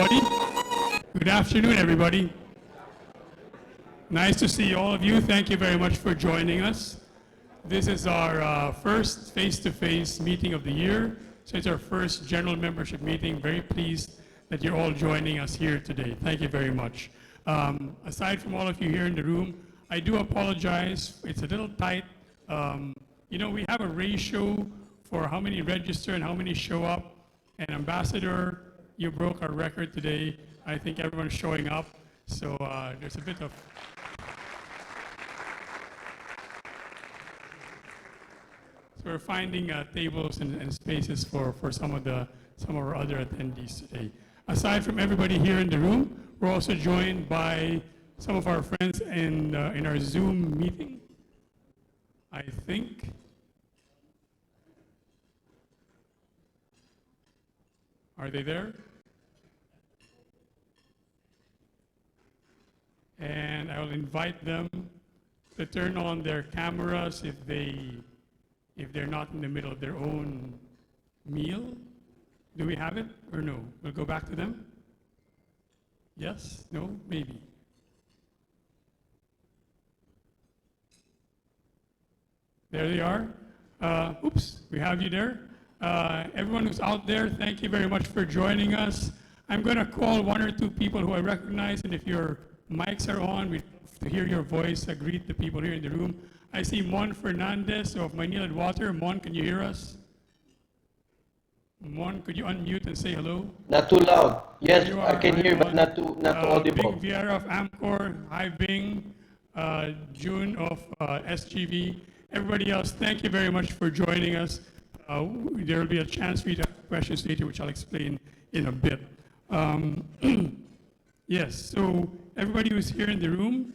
everybody. Good afternoon, everybody. Nice to see all of you. Thank you very much for joining us. This is our first face-to-face meeting of the year. So it's our first general membership meeting. Very pleased that you're all joining us here today. Thank you very much. Aside from all of you here in the room, I do apologize. It's a little tight. We have a ratio for how many register and how many show up. And Ambassador, you broke our record today. I think everyone's showing up. So there's a bit of... So we're finding tables and spaces for some of our other attendees today. Aside from everybody here in the room, we're also joined by some of our friends in our Zoom meeting. I think. Are they there? And I will invite them to turn on their cameras if they're not in the middle of their own meal. Do we have it or no? We'll go back to them. Yes? No? Maybe. There they are. Oops, we have you there. Everyone who's out there, thank you very much for joining us. I'm going to call one or two people who I recognize, and if your mics are on, we'd love to hear your voice. Greet the people here in the room. I see Mon Fernandez of Manila Water. Mon, can you hear us? Mon, could you unmute and say hello? Not too loud. Yes, I can hear, but not too audible. Bing Vieira of Amcor. Hi, Bing. June of SGV. Everybody else, thank you very much for joining us. There will be a chance for you to ask questions later, which I'll explain in a bit. Yes, so everybody who's here in the room,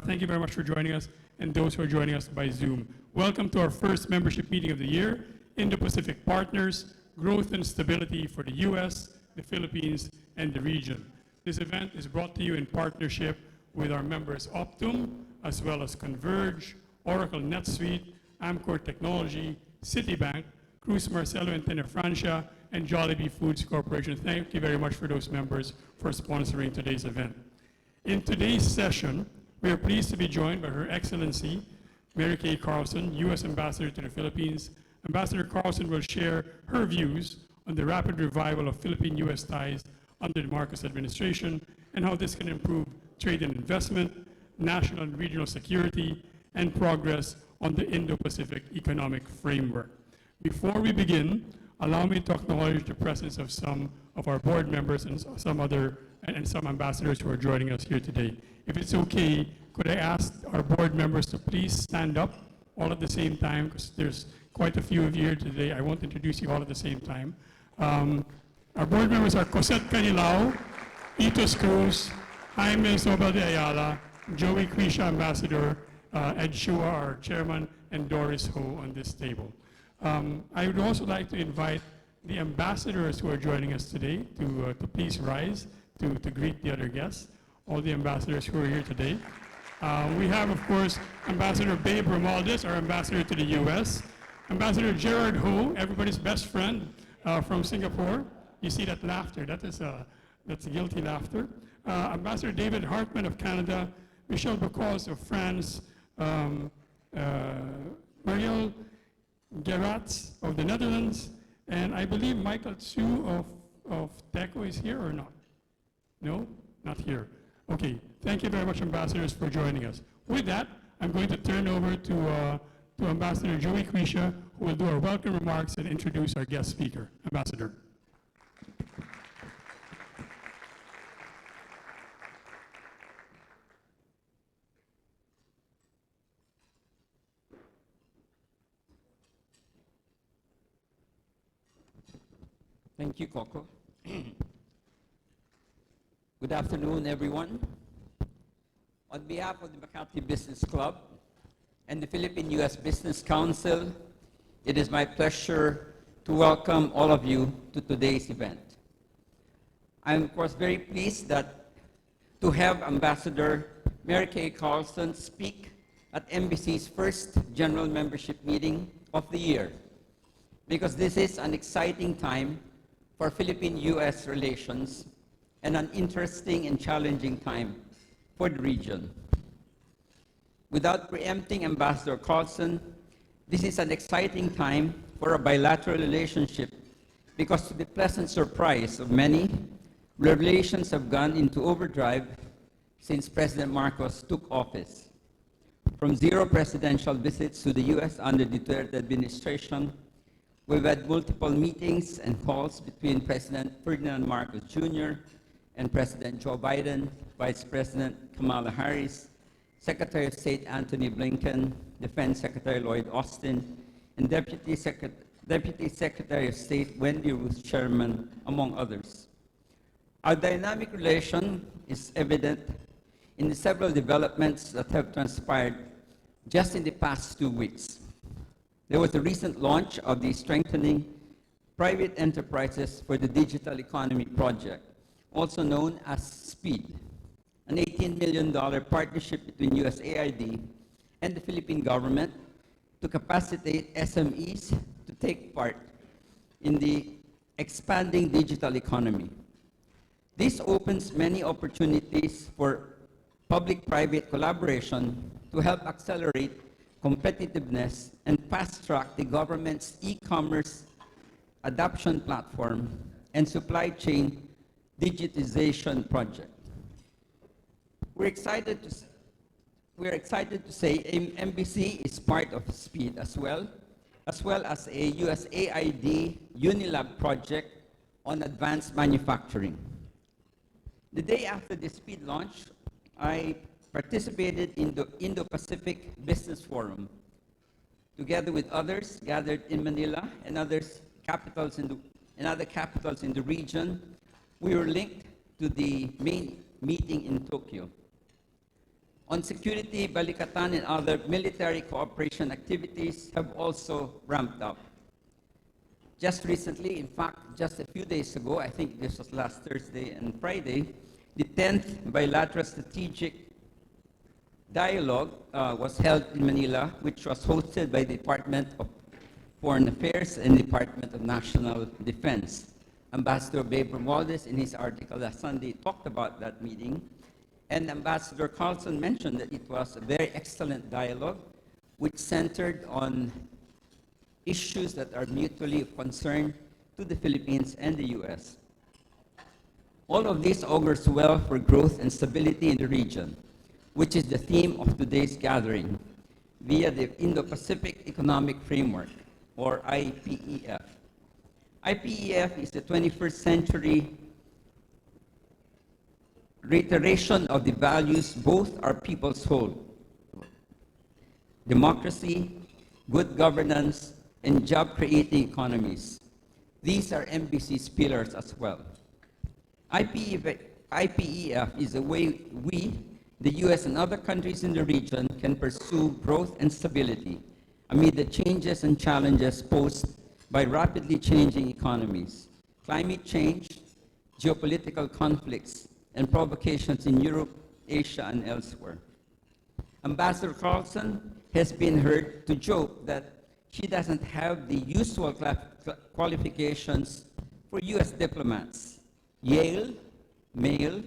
thank you very much for joining us, and those who are joining us by Zoom. Welcome to our first membership meeting of the year, Indo-Pacific Partners, Growth and Stability for the U.S., the Philippines, and the region. This event is brought to you in partnership with our members Optum, as well as Converge, Oracle NetSuite, Amcor Technology, Citibank, Cruz Marcelo and Tenefrancia, and Jollibee Foods Corporation. Thank you very much for those members for sponsoring today's event. In today's session, we are pleased to be joined by Her Excellency, Mary Kay Carlson, U.S. Ambassador to the Philippines. Ambassador Carlson will share her views on the rapid revival of Philippine-U.S. ties under the Marcos administration and how this can improve trade and investment, national and regional security, and progress on the Indo-Pacific Economic Framework. Before we begin, allow me to acknowledge the presence of some of our board members and some ambassadors who are joining us here today. If it's okay, could I ask our board members to please stand up all at the same time, because there's quite a few of you here today. I won't introduce you all at the same time. Our board members are Cosette Canilao, Itos Cruz, Jaime Sobel de Ayala, Joey Quisha, Ambassador, Ed Shua, our chairman, and Doris Ho on this table. I would also like to invite the ambassadors who are joining us today to please rise to greet the other guests, all the ambassadors who are here today. We have, of course, Ambassador Babe Romualdez, our ambassador to the U.S., Ambassador Gerard Ho, everybody's best friend from Singapore. You see that laughter, that's guilty laughter. Ambassador David Hartman of Canada, Michel Bocuse of France, Marielle Geratz of the Netherlands, and I believe Michael Tsu of TECO is here or not? No? Not here. Okay, thank you very much, ambassadors, for joining us. With that, I'm going to turn over to Ambassador Joey Quisha, who will do our welcome remarks and introduce our guest speaker. Ambassador. Thank you, Coco. Good afternoon, everyone. On behalf of the Makati Business Club and the Philippine-U.S. Business Council, it is my pleasure to welcome all of you to today's event. I'm, of course, very pleased to have Ambassador Mary-Kay Carlson speak at MBC's first general membership meeting of the year, because this is an exciting time for Philippine-US relations and an interesting and challenging time for the region. Without preempting Ambassador Carlson, this is an exciting time for a bilateral relationship because, to the pleasant surprise of many, relations have gone into overdrive since President Marcos took office. From 0 presidential visits to the US under the Duterte administration, we've had multiple meetings and calls between President Ferdinand Marcos Jr. and President Joe Biden, Vice President Kamala Harris, Secretary of State Antony Blinken, Defense Secretary Lloyd Austin, and Deputy Secretary of State Wendy Ruth Sherman, among others. Our dynamic relation is evident in the several developments that have transpired just in the past 2 weeks. There was the recent launch of the Strengthening Private Enterprises for the Digital Economy project, also known as SPEED, an $18 million partnership between USAID and the Philippine government to capacitate SMEs to take part in the expanding digital economy. This opens many opportunities for public-private collaboration to help accelerate competitiveness and fast-track the government's e-commerce adoption platform and supply chain digitization project. We're excited to say MBC is part of SPEED as well as a USAID Unilab project on advanced manufacturing. The day after the SPEED launch, I participated in the Indo-Pacific Business Forum, together with others gathered in Manila and other capitals in the region. We were linked to the main meeting in Tokyo. On security, Balikatan and other military cooperation activities have also ramped up. Just recently, in fact, just a few days ago, I think this was last Thursday and Friday, the 10th Bilateral Strategic Dialogue was held in Manila, which was hosted by the Department of Foreign Affairs and Department of National Defense. Ambassador Babe Romualdez, in his article last Sunday, talked about that meeting, and Ambassador Carlson mentioned that it was a very excellent dialogue, which centered on issues that are mutually of concern to the Philippines and the US. All of this augurs well for growth and stability in the region, which is the theme of today's gathering, via the Indo-Pacific Economic Framework, or IPEF. IPEF is the 21st century reiteration of the values both our peoples hold: democracy, good governance, and job-creating economies. These are MBC's pillars as well. IPEF is a way we, the US and other countries in the region, can pursue growth and stability amid the changes and challenges posed by rapidly changing economies, climate change, geopolitical conflicts, and provocations in Europe, Asia, and elsewhere. Ambassador Carlson has been heard to joke that she doesn't have the usual qualifications for US diplomats: Yale, male,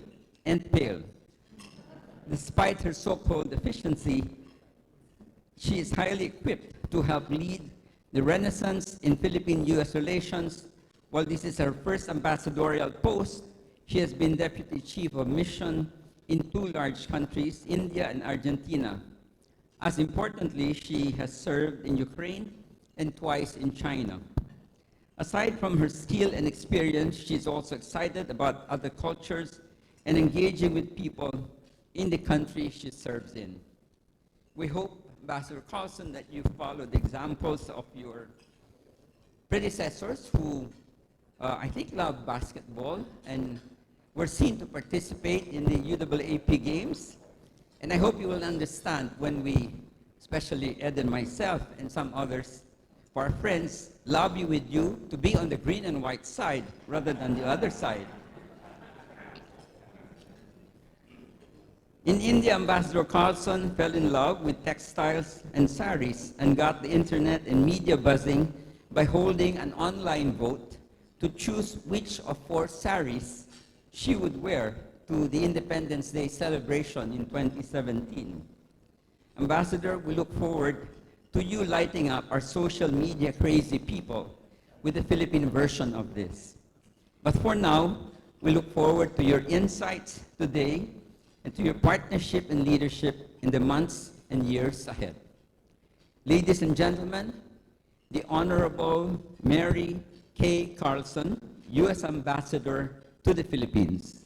and pale. Despite her so-called deficiency, she is highly equipped to help lead the renaissance in Philippine-US relations. While this is her first ambassadorial post, she has been Deputy Chief of Mission in 2 large countries, India and Argentina. As importantly, she has served in Ukraine and twice in China. Aside from her skill and experience, she is also excited about other cultures and engaging with people in the country she serves in. We hope, Ambassador Carlson, that you follow the examples of your predecessors who I think love basketball and were seen to participate in the UAAP games. And I hope you will understand when we, especially Ed and myself and some others, for our friends, lobby with you to be on the green and white side rather than the other side. In India, Ambassador Carlson fell in love with textiles and saris and got the internet and media buzzing by holding an online vote to choose which of 4 saris she would wear to the Independence Day celebration in 2017. Ambassador, we look forward to you lighting up our social media crazy people with the Philippine version of this. But for now, we look forward to your insights today and to your partnership and leadership in the months and years ahead. Ladies and gentlemen, the Honorable Mary Kay Carlson, U.S. Ambassador to the Philippines.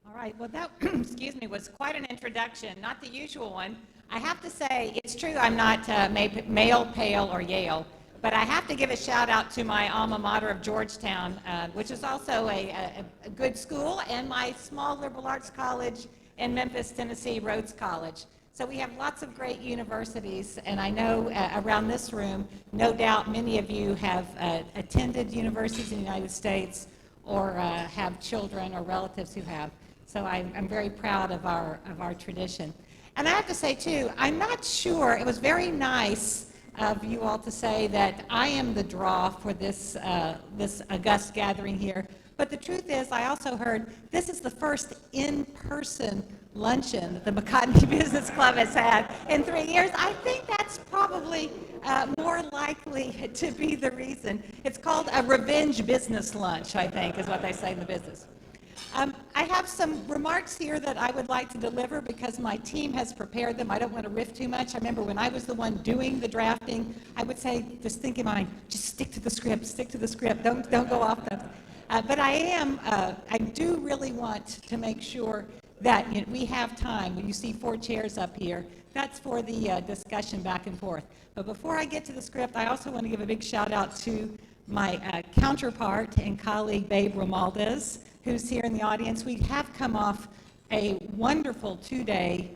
All right, well, that, excuse me, was quite an introduction, not the usual one. I have to say, it's true I'm not male, pale, or Yale, but I have to give a shout out to my alma mater of Georgetown, which is also a good school, and my small liberal arts college in Memphis, Tennessee, Rhodes College. So we have lots of great universities, and I know around this room, no doubt many of you have attended universities in the United States or have children or relatives who have. So I'm very proud of our tradition. And I have to say, too, I'm not sure, it was very nice of you all to say that I am the draw for this, this august gathering here. But the truth is, I also heard this is the first in-person luncheon that the McCartney Business Club has had in 3 years. I think that's probably more likely to be the reason. It's called a revenge business lunch, I think, is what they say in the business. I have some remarks here that I would like to deliver because my team has prepared them. I don't want to riff too much. I remember when I was the one doing the drafting, I would say, just think in mind, just stick to the script, don't go off the. But I do really want to make sure that we have time. When you see 4 chairs up here, that's for the discussion back and forth. But before I get to the script, I also want to give a big shout out to my counterpart and colleague, Babe Romualdez, who's here in the audience. We have come off a wonderful 2-day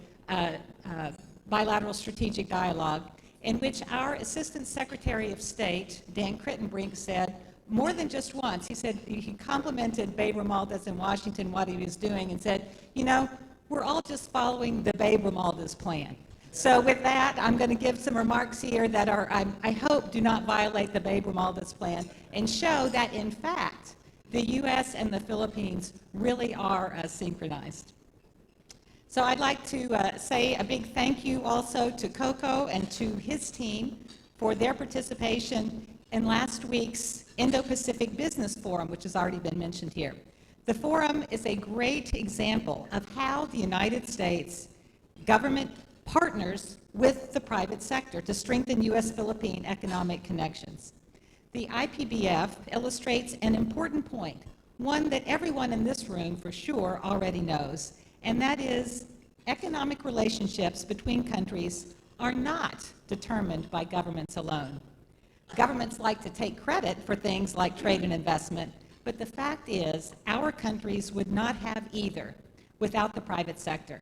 bilateral strategic dialogue in which our Assistant Secretary of State, Dan Crittenbrink, said more than just once, he said he complimented Babe Romualdez in Washington what he was doing and said, we're all just following the Babe Romualdez plan. So with that, I'm going to give some remarks here that are, I hope, do not violate the Babe Romualdez plan and show that, in fact, the U.S. and the Philippines really are synchronized. So I'd like to say a big thank you also to Coco and to his team for their participation in last week's Indo-Pacific Business Forum, which has already been mentioned here. The forum is a great example of how the United States government partners with the private sector to strengthen U.S.-Philippine economic connections. The IPBF illustrates an important point, one that everyone in this room for sure already knows, and that is economic relationships between countries are not determined by governments alone. Governments like to take credit for things like trade and investment, but the fact is our countries would not have either without the private sector.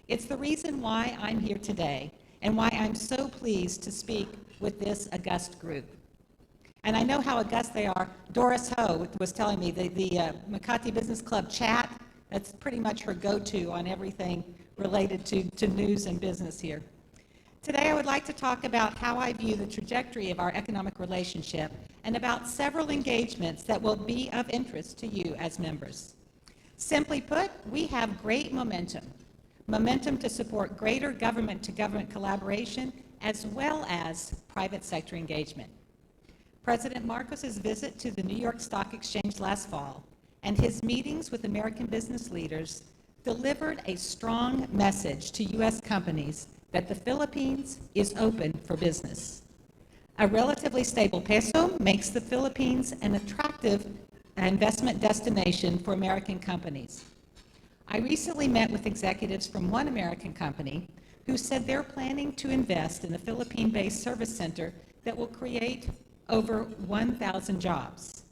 It's the reason why I'm here today and why I'm so pleased to speak with this august group. And I know how august they are. Doris Ho was telling me the Makati Business Club chat, that's pretty much her go-to on everything related to news and business here. Today I would like to talk about how I view the trajectory of our economic relationship and about several engagements that will be of interest to you as members. Simply put, we have great momentum to support greater government-to-government collaboration as well as private sector engagement. President Marcos's visit to the New York Stock Exchange last fall and his meetings with American business leaders delivered a strong message to U.S. companies that the Philippines is open for business. A relatively stable peso makes the Philippines an attractive investment destination for American companies. I recently met with executives from one American company who said they're planning to invest in a Philippine-based service center that will create over 1,000 jobs.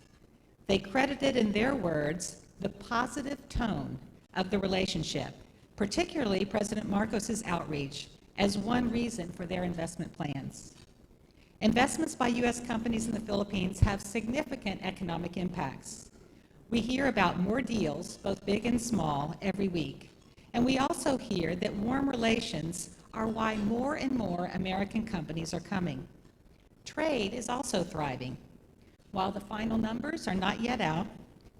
They credited, in their words, the positive tone of the relationship, particularly President Marcos's outreach, as one reason for their investment plans. Investments by U.S. companies in the Philippines have significant economic impacts. We hear about more deals, both big and small, every week. And we also hear that warm relations are why more and more American companies are coming. Trade is also thriving. While the final numbers are not yet out,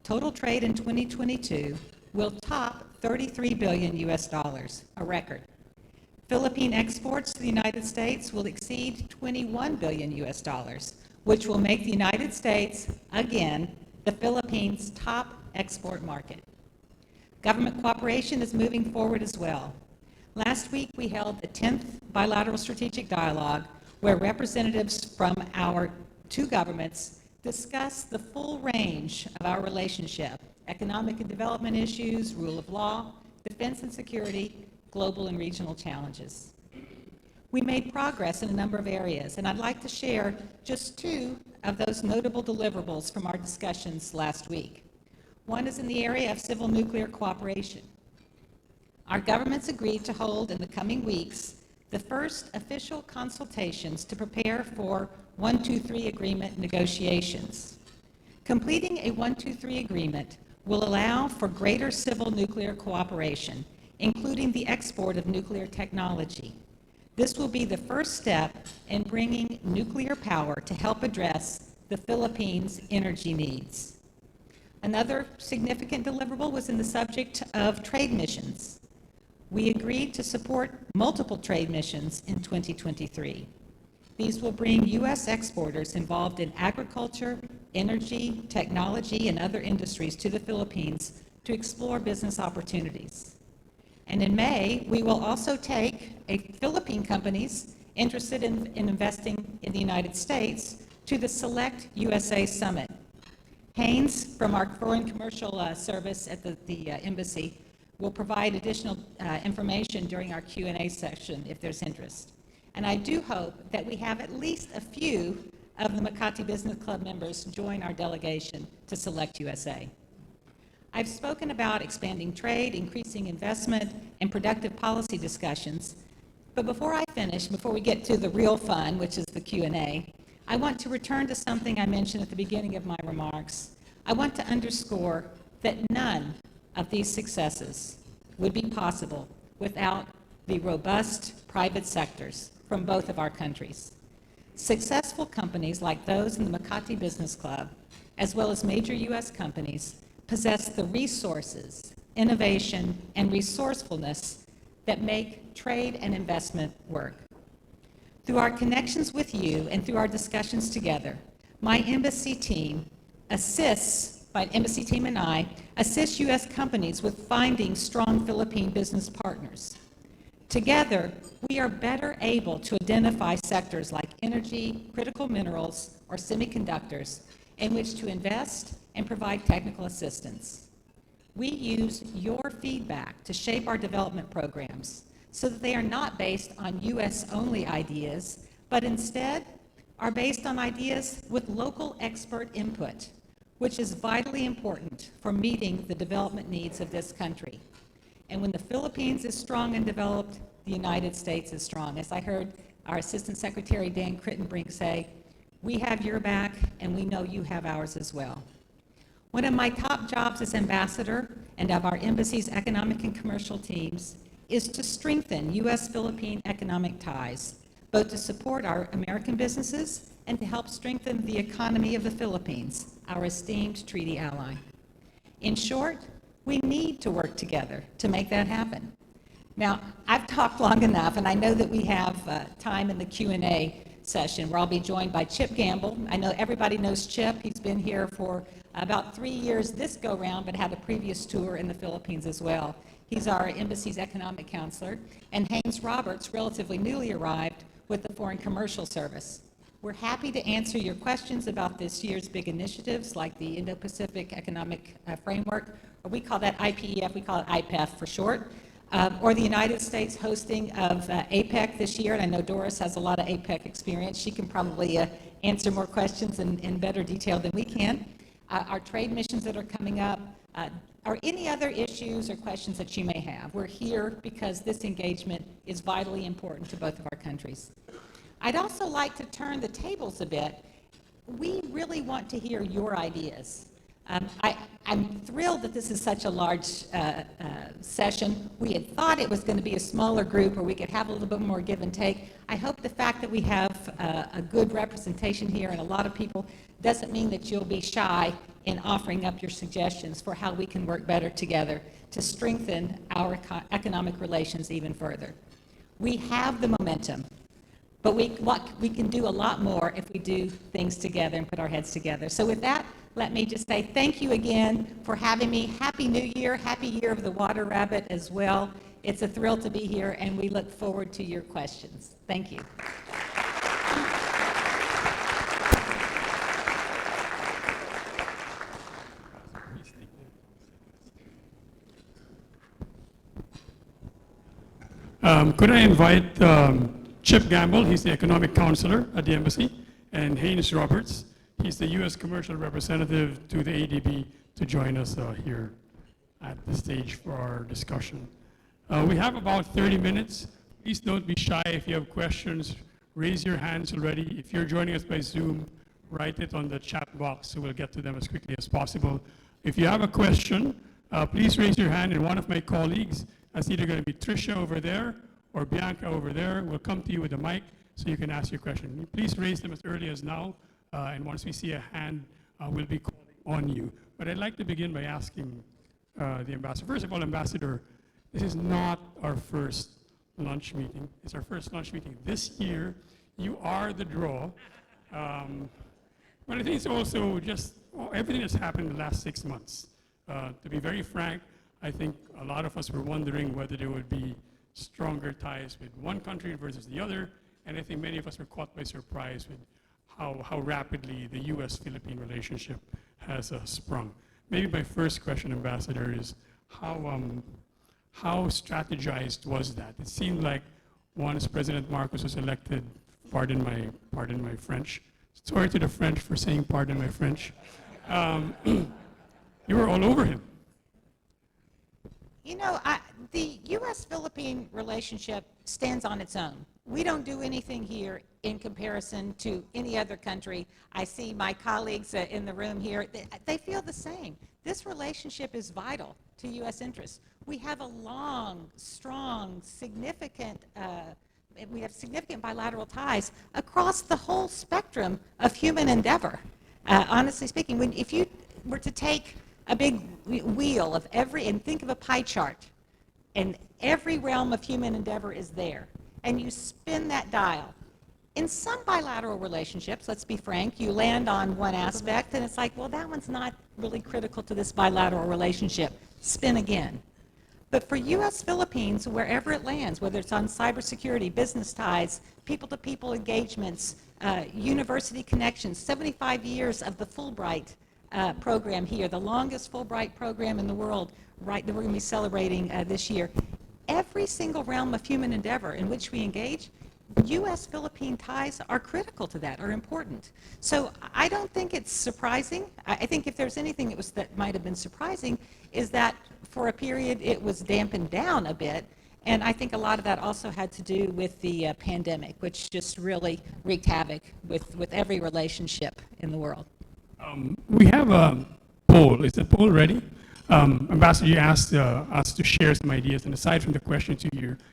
total trade in 2022 will top $33 billion US, a record. Philippine exports to the United States will exceed $21 billion US, which will make the United States, again, the Philippines' top export market. Government cooperation is moving forward as well. Last week, we held the 10th Bilateral Strategic Dialogue, where representatives from our two governments discussed the full range of our relationship: economic and development issues, rule of law, defense and security, global and regional challenges. We made progress in a number of areas, and I'd like to share just two of those notable deliverables from our discussions last week. One is in the area of civil nuclear cooperation. Our governments agreed to hold in the coming weeks the first official consultations to prepare for 123 agreement negotiations. Completing a 123 agreement will allow for greater civil nuclear cooperation, including the export of nuclear technology. This will be the first step in bringing nuclear power to help address the Philippines' energy needs. Another significant deliverable was in the subject of trade missions. We agreed to support multiple trade missions in 2023. These will bring U.S. exporters involved in agriculture, energy, technology, and other industries to the Philippines to explore business opportunities. And in May, we will also take Philippine companies interested in investing in the United States to the Select USA Summit. Haynes, from our Foreign Commercial Service at the Embassy, will provide additional information during our Q&A session if there's interest. And I do hope that we have at least a few of the Makati Business Club members join our delegation to Select USA. I've spoken about expanding trade, increasing investment, and productive policy discussions. But before I finish, before we get to the real fun, which is the Q&A, I want to return to something I mentioned at the beginning of my remarks. I want to underscore that none of these successes would be possible without the robust private sectors from both of our countries. Successful companies like those in the Makati Business Club, as well as major U.S. companies, possess the resources, innovation, and resourcefulness that make trade and investment work. Through our connections with you and through our discussions together, my embassy team and I assist U.S. companies with finding strong Philippine business partners. Together, we are better able to identify sectors like energy, critical minerals, or semiconductors in which to invest and provide technical assistance. We use your feedback to shape our development programs so that they are not based on U.S.-only ideas, but instead are based on ideas with local expert input, which is vitally important for meeting the development needs of this country. And when the Philippines is strong and developed, the United States is strong. As I heard our Assistant Secretary Dan Crittenbrink say, we have your back and we know you have ours as well. One of my top jobs as ambassador and of our embassy's economic and commercial teams is to strengthen U.S.-Philippine economic ties, both to support our American businesses and to help strengthen the economy of the Philippines, our esteemed treaty ally. In short, we need to work together to make that happen. Now, I've talked long enough, and I know that we have time in the Q&A session where I'll be joined by Chip Gamble. I know everybody knows Chip. He's been here for about 3 years this go-round, but had a previous tour in the Philippines as well. He's our embassy's economic counselor. And Haynes Roberts, relatively newly arrived with the Foreign Commercial Service. We're happy to answer your questions about this year's big initiatives like the Indo-Pacific Economic Framework, or we call that IPEF, we call it IPEF for short, or the United States hosting of APEC this year, and I know Doris has a lot of APEC experience. She can probably answer more questions in better detail than we can. Our trade missions that are coming up, or any other issues or questions that you may have. We're here because this engagement is vitally important to both of our countries. I'd also like to turn the tables a bit. We really want to hear your ideas. I'm thrilled that this is such a large session. We had thought it was going to be a smaller group where we could have a little bit more give and take. I hope the fact that we have a good representation here and a lot of people doesn't mean that you'll be shy in offering up your suggestions for how we can work better together to strengthen our economic relations even further. We have the momentum, but we can do a lot more if we do things together and put our heads together. So with that, let me just say thank you again for having me. Happy New Year, happy Year of the Water Rabbit as well. It's a thrill to be here, and we look forward to your questions. Thank you. Could I invite Chip Gamble, he's the economic counselor at the embassy, and Haynes Roberts, he's the U.S. commercial representative to the ADB, to join us here at the stage for our discussion. We have about 30 minutes. Please don't be shy. If you have questions, raise your hands already. If you're joining us by Zoom, write it on the chat box so we'll get to them as quickly as possible. If you have a question, please raise your hand, and one of my colleagues, that's either going to be Tricia over there or Bianca over there, will come to you with a mic so you can ask your question. Please raise them as early as now, and once we see a hand, we'll be calling on you. But I'd like to begin by asking the ambassador. First of all, Ambassador, this is not our first lunch meeting. It's our first lunch meeting this year. You are the draw. But I think it's also just everything that's happened in the last 6 months. To be very frank, I think a lot of us were wondering whether there would be stronger ties with one country versus the other, and I think many of us were caught by surprise with how rapidly the U.S.-Philippine relationship has sprung. Maybe my first question, Ambassador, is how strategized was that? It seemed like once President Marcos was elected, pardon my French, sorry to the French for saying pardon my French, you were all over him. You know, the U.S.-Philippine relationship stands on its own. We don't do anything here in comparison to any other country. I see my colleagues in the room here. They feel the same. This relationship is vital to U.S. interests. We have a long, strong, significant bilateral ties across the whole spectrum of human endeavor. Honestly speaking, if you were to take a big wheel of and think of a pie chart, and every realm of human endeavor is there, and you spin that dial. In some bilateral relationships, let's be frank, you land on one aspect, and it's like, well, that one's not really critical to this bilateral relationship. Spin again. But for U.S.-Philippines, wherever it lands, whether it's on cybersecurity, business ties, people-to-people engagements, university connections, 75 years of the Fulbright program here, the longest Fulbright program in the world, right, that we're going to be celebrating this year. Every single realm of human endeavor in which we engage, U.S.-Philippine ties are critical to that, are important. So I don't think it's surprising. I think if there's anything that might have been surprising is that for a period it was dampened down a bit, and I think a lot of that also had to do with the pandemic, which just really wreaked havoc with every relationship in the world. We have a poll. Is the poll ready? Ambassador, you asked us to share some ideas, and aside from the questions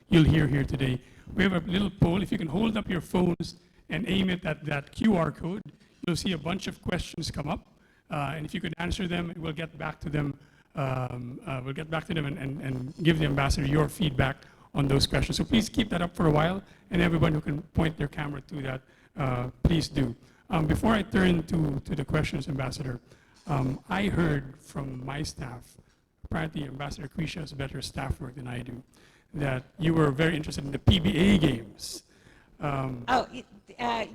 you'll hear here today, we have a little poll. If you can hold up your phones and aim it at that QR code, you'll see a bunch of questions come up, and if you could answer them, we'll get back to them. And give the ambassador your feedback on those questions. So please keep that up for a while, and everyone who can point their camera to that, please do. Before I turn to the questions, Ambassador, I heard from my staff, apparently Ambassador Quisha has better staff work than I do, that you were very interested in the PBA games.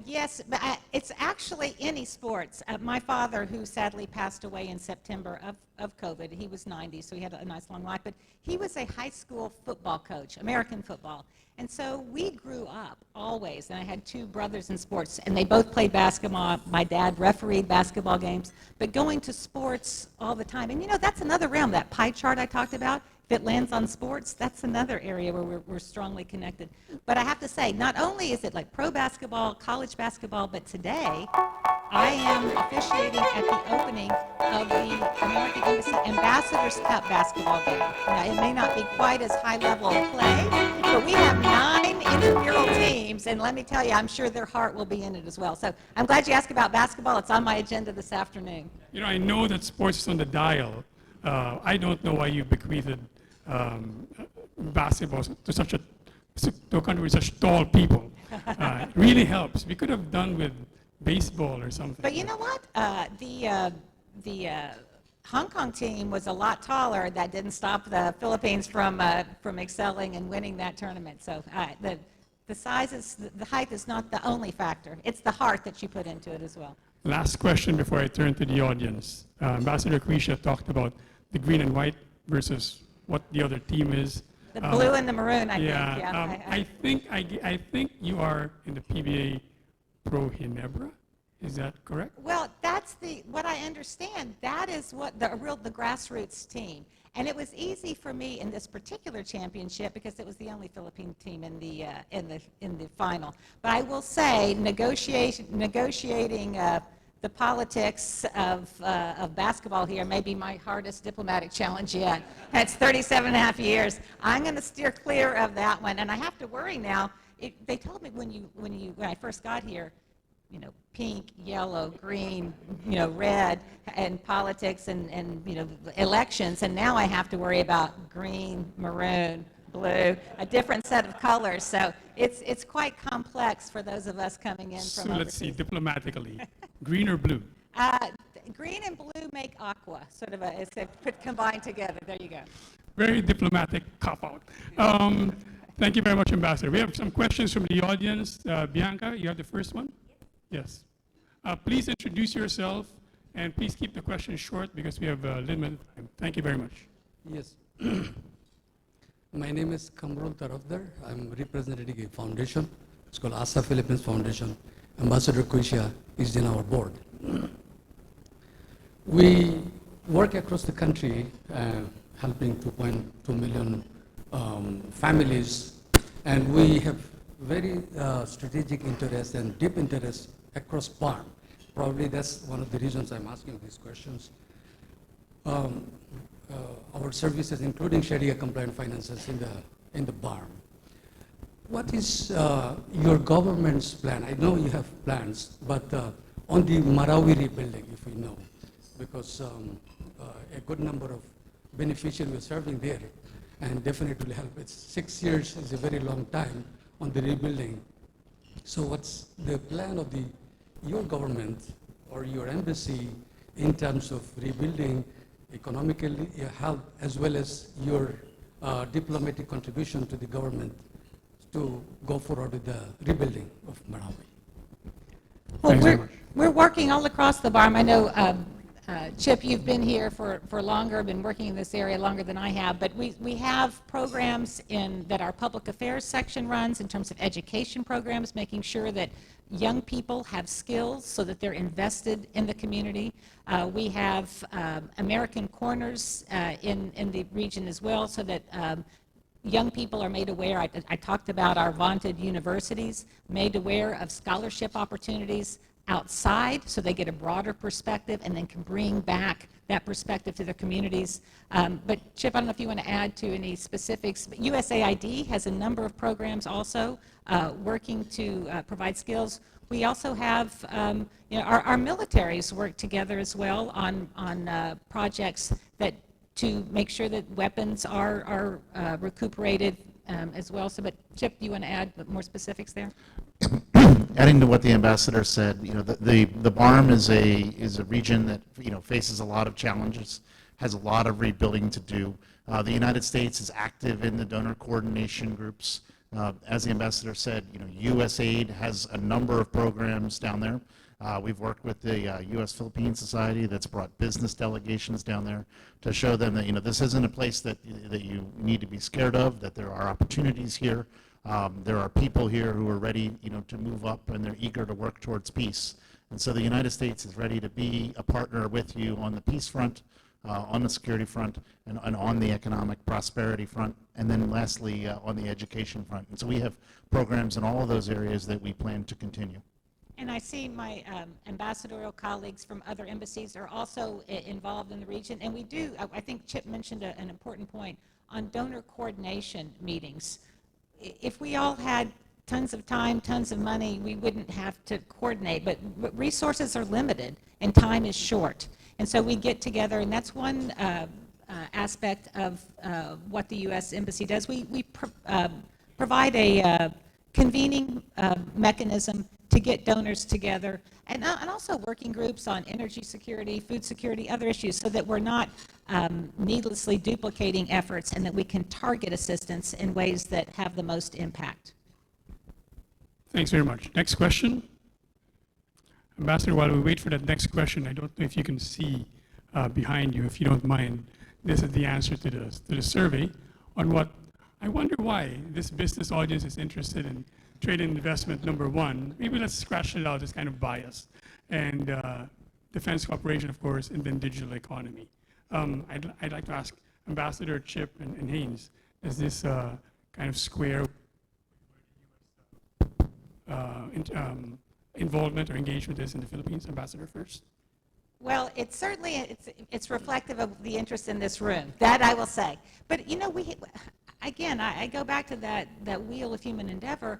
Yes, but it's actually any sports. My father, who sadly passed away in September of COVID, he was 90, so he had a nice long life, but he was a high school football coach, American football. And so we grew up always, and I had two brothers in sports, and they both played basketball. My dad refereed basketball games, but going to sports all the time. And you know, that's another realm, that pie chart I talked about. If it lands on sports, that's another area where we're strongly connected. But I have to say, not only is it like pro basketball, college basketball, but today, I am officiating at the opening of the American Embassy Ambassadors Cup basketball game. Now, it may not be quite as high level of play, but we have 9 intramural teams, and let me tell you, I'm sure their heart will be in it as well. So I'm glad you asked about basketball. It's on my agenda this afternoon. You know, I know that sports is on the dial. I don't know why you bequeathed basketball to a country with such tall people. It really helps. We could have done with baseball or something. But you know what? The Hong Kong team was a lot taller. That didn't stop the Philippines from excelling and winning that tournament. So the size is the height is not the only factor. It's the heart that you put into it as well. Last question before I turn to the audience. Ambassador Quisha talked about the green and white versus what the other team is. The blue and the maroon, I think. Yeah, I think you are in the PBA Pro Ginebra. Is that correct? Well, that's what I understand. That is what the grassroots team. And it was easy for me in this particular championship because it was the only Philippine team in the final. But I will say, negotiating the politics of basketball here may be my hardest diplomatic challenge yet. It's 37 and a half years. I'm going to steer clear of that one, and I have to worry now. They told me when I first got here, you know, pink, yellow, green, you know, red, and politics and you know, elections, and now I have to worry about green, maroon, blue, a different set of colors. So it's quite complex for those of us coming in from So let's see, overseas. diplomatically, green or blue? Green and blue make aqua, sort of it's combined together. There you go. Very diplomatic cop-out. Thank you very much, Ambassador. We have some questions from the audience. Bianca, you have the first one? Yes. Please introduce yourself, and please keep the questions short because we have limited time. Thank you very much. Yes. My name is Kamrul Tarafdar. I'm representing a foundation. It's called ASA Philippines Foundation. Ambassador Quisha is in our board. We work across the country helping 2.2 million families, and we have very strategic interest and deep interest across BARM. Probably that's one of the reasons I'm asking these questions. Our services, including Sharia compliant finances in the BARM. What is your government's plan? I know you have plans, but on the Marawi rebuilding, if we know, because a good number of beneficiaries are serving there, and definitely will help. It's 6 years is a very long time on the rebuilding. So what's the plan of your government or your embassy in terms of rebuilding economically, help, as well as your diplomatic contribution to the government to go forward with the rebuilding of Marawi? Well, Thanks very much. we're working all across the BARM. I know, Chip, you've been here for longer, been working in this area longer than I have, but we have programs that our public affairs section runs in terms of education programs, making sure that young people have skills so that they're invested in the community. We have American Corners in the region as well, so that young people are made aware. I talked about our vaunted universities, made aware of scholarship opportunities outside so they get a broader perspective and then can bring back that perspective to their communities. But Chip, I don't know if you want to add to any specifics, but USAID has a number of programs also working to provide skills. We also have, our militaries work together as well on projects to make sure that weapons are recuperated as well. So, but Chip, do you want to add more specifics there? Adding to what the ambassador said, the BARM is a region that faces a lot of challenges, has a lot of rebuilding to do. The United States is active in the donor coordination groups. As the ambassador said, USAID has a number of programs down there. We've worked with the U.S. Philippine Society that's brought business delegations down there to show them that this isn't a place that you need to be scared of, that there are opportunities here. There are people here who are ready, to move up, and they're eager to work towards peace. And so the United States is ready to be a partner with you on the peace front, on the security front, and on the economic prosperity front, and then lastly, on the education front. And so we have programs in all of those areas that we plan to continue. And I see my ambassadorial colleagues from other embassies are also involved in the region. And we do, I think Chip mentioned an important point on donor coordination meetings. If we all had tons of time, tons of money, we wouldn't have to coordinate. But resources are limited and time is short. And so we get together, and that's one aspect of what the U.S. Embassy does. We provide a convening mechanism to get donors together, and also working groups on energy security, food security, other issues, so that we're not needlessly duplicating efforts and that we can target assistance in ways that have the most impact. Thanks very much. Next question. Ambassador, while we wait for that next question, I don't know if you can see behind you, if you don't mind. This is the answer to the survey on what I wonder why this business audience is interested in trade and investment, number one. Maybe let's scratch it out as kind of bias. And defense cooperation, of course, and then digital economy. I'd like to ask Ambassador Chip and Haynes, is this kind of square involvement or engagement is in the Philippines? Ambassador first. Well, it's certainly, it's reflective of the interest in this room. That I will say. But, you know, I go back to that wheel of human endeavor.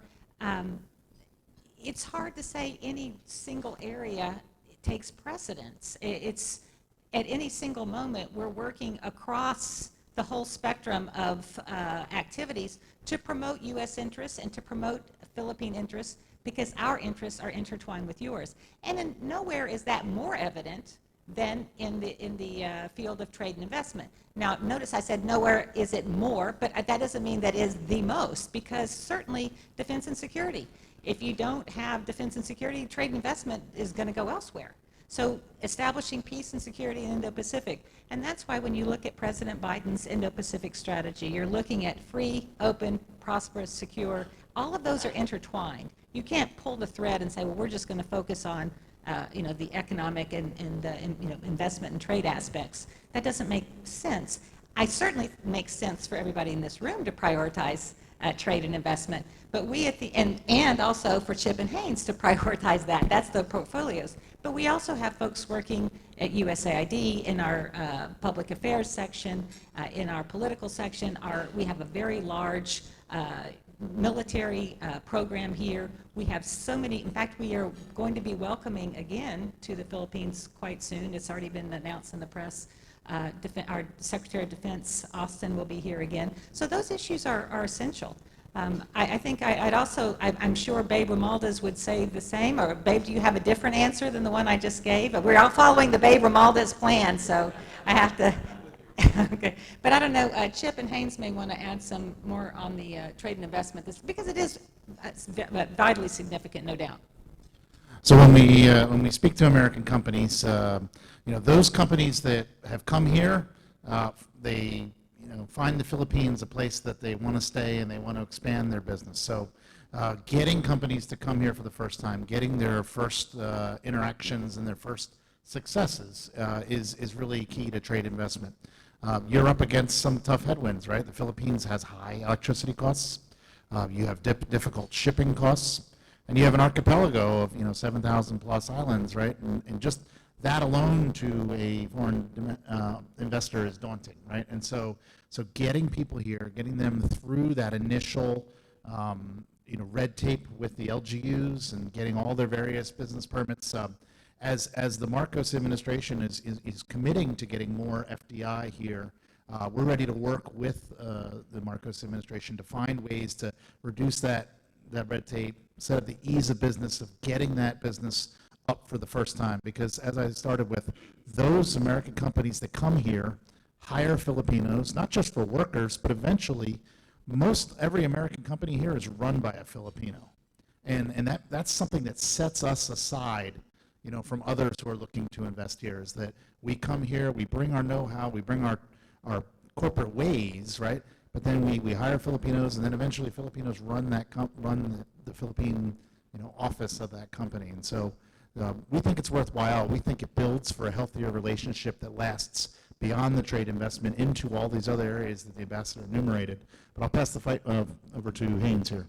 It's hard to say any single area takes precedence. It's at any single moment, we're working across the whole spectrum of activities to promote U.S. interests and to promote Philippine interests, because our interests are intertwined with yours. And nowhere is that more evident than in the field of trade and investment. Now, notice I said nowhere is it more, but that doesn't mean that is the most, because certainly defense and security. If you don't have defense and security, trade and investment is going to go elsewhere. So establishing peace and security in Indo-Pacific. And that's why when you look at President Biden's Indo-Pacific strategy, you're looking at free, open, prosperous, secure. All of those are intertwined. You can't pull the thread and say, well, we're just going to focus on the economic and investment and trade aspects. That doesn't make sense. I certainly makes sense for everybody in this room to prioritize trade and investment, but we at the end, and also for Chip and Haynes to prioritize that. That's the portfolios. But we also have folks working at USAID in our public affairs section, in our political section. We have a very large military program here. We have so many, in fact, we are going to be welcoming again to the Philippines quite soon. It's already been announced in the press. Our Secretary of Defense, Austin, will be here again. So those issues are essential. I think I'm sure Babe Romualdez would say the same, or Babe, do you have a different answer than the one I just gave? We're all following the Babe Romualdez plan, so I have to. Okay, but I don't know, Chip and Haynes may want to add some more on the trade and investment, because it's vitally significant, no doubt. So when we speak to American companies, those companies that have come here, they find the Philippines a place that they want to stay and they want to expand their business. So getting companies to come here for the first time, getting their first interactions and their first successes is really key to trade investment. You're up against some tough headwinds, right? The Philippines has high electricity costs. You have difficult shipping costs. And you have an archipelago of 7,000 plus islands, right? And just that alone to a foreign investor is daunting, right? And so getting people here, getting them through that initial red tape with the LGUs and getting all their various business permits, as the Marcos administration is committing to getting more FDI here, we're ready to work with the Marcos administration to find ways to reduce that red tape, set up the ease of business of getting that business up for the first time. Because as I started with, those American companies that come here hire Filipinos, not just for workers, but eventually every American company here is run by a Filipino. And that's something that sets us aside from others who are looking to invest here, is that we come here, we bring our know-how, we bring our corporate ways, right? But then we hire Filipinos, and then eventually Filipinos run the Philippine office of that company. And so we think it's worthwhile. We think it builds for a healthier relationship that lasts beyond the trade investment into all these other areas that the ambassador enumerated. But I'll pass the fight over to Haynes here.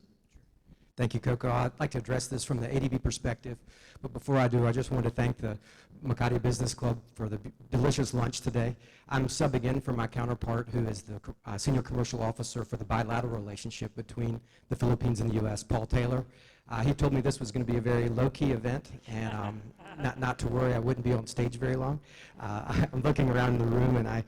Thank you, Coco. I'd like to address this from the ADB perspective, but before I do, I just want to thank the Makati Business Club for the delicious lunch today. I'm subbing in for my counterpart, who is the Senior Commercial Officer for the bilateral relationship between the Philippines and the U.S., Paul Taylor. He told me this was going to be a very low-key event, and not to worry, I wouldn't be on stage very long. I'm looking around the room, and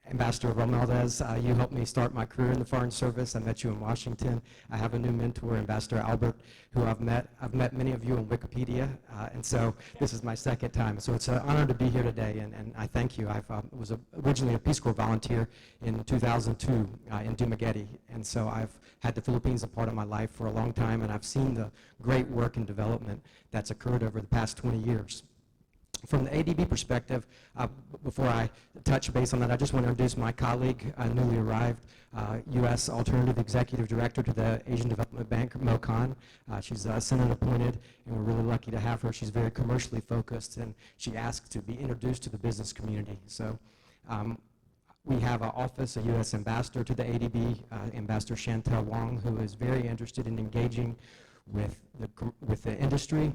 Ambassador Romualdez, you helped me start my career in the Foreign Service. I met you in Washington. I have a new mentor, Ambassador Albert, who I've met. I've met many of you on Wikipedia, and so this is my second time. So it's an honor to be here today, and I thank you. I was originally a Peace Corps volunteer in 2002 in Dumaguete, and so I've had the Philippines a part of my life for a long time, and I've seen the great work and development that's occurred over the past 20 years. From the ADB perspective, before I touch base on that, I just want to introduce my colleague, newly arrived U.S. Alternative Executive Director to the Asian Development Bank, Mo Khan. She's Senate appointed, and we're really lucky to have her. She's very commercially focused, and she asked to be introduced to the business community. So we have an office, a U.S. ambassador to the ADB, Ambassador Chantel Wong, who is very interested in engaging with the industry.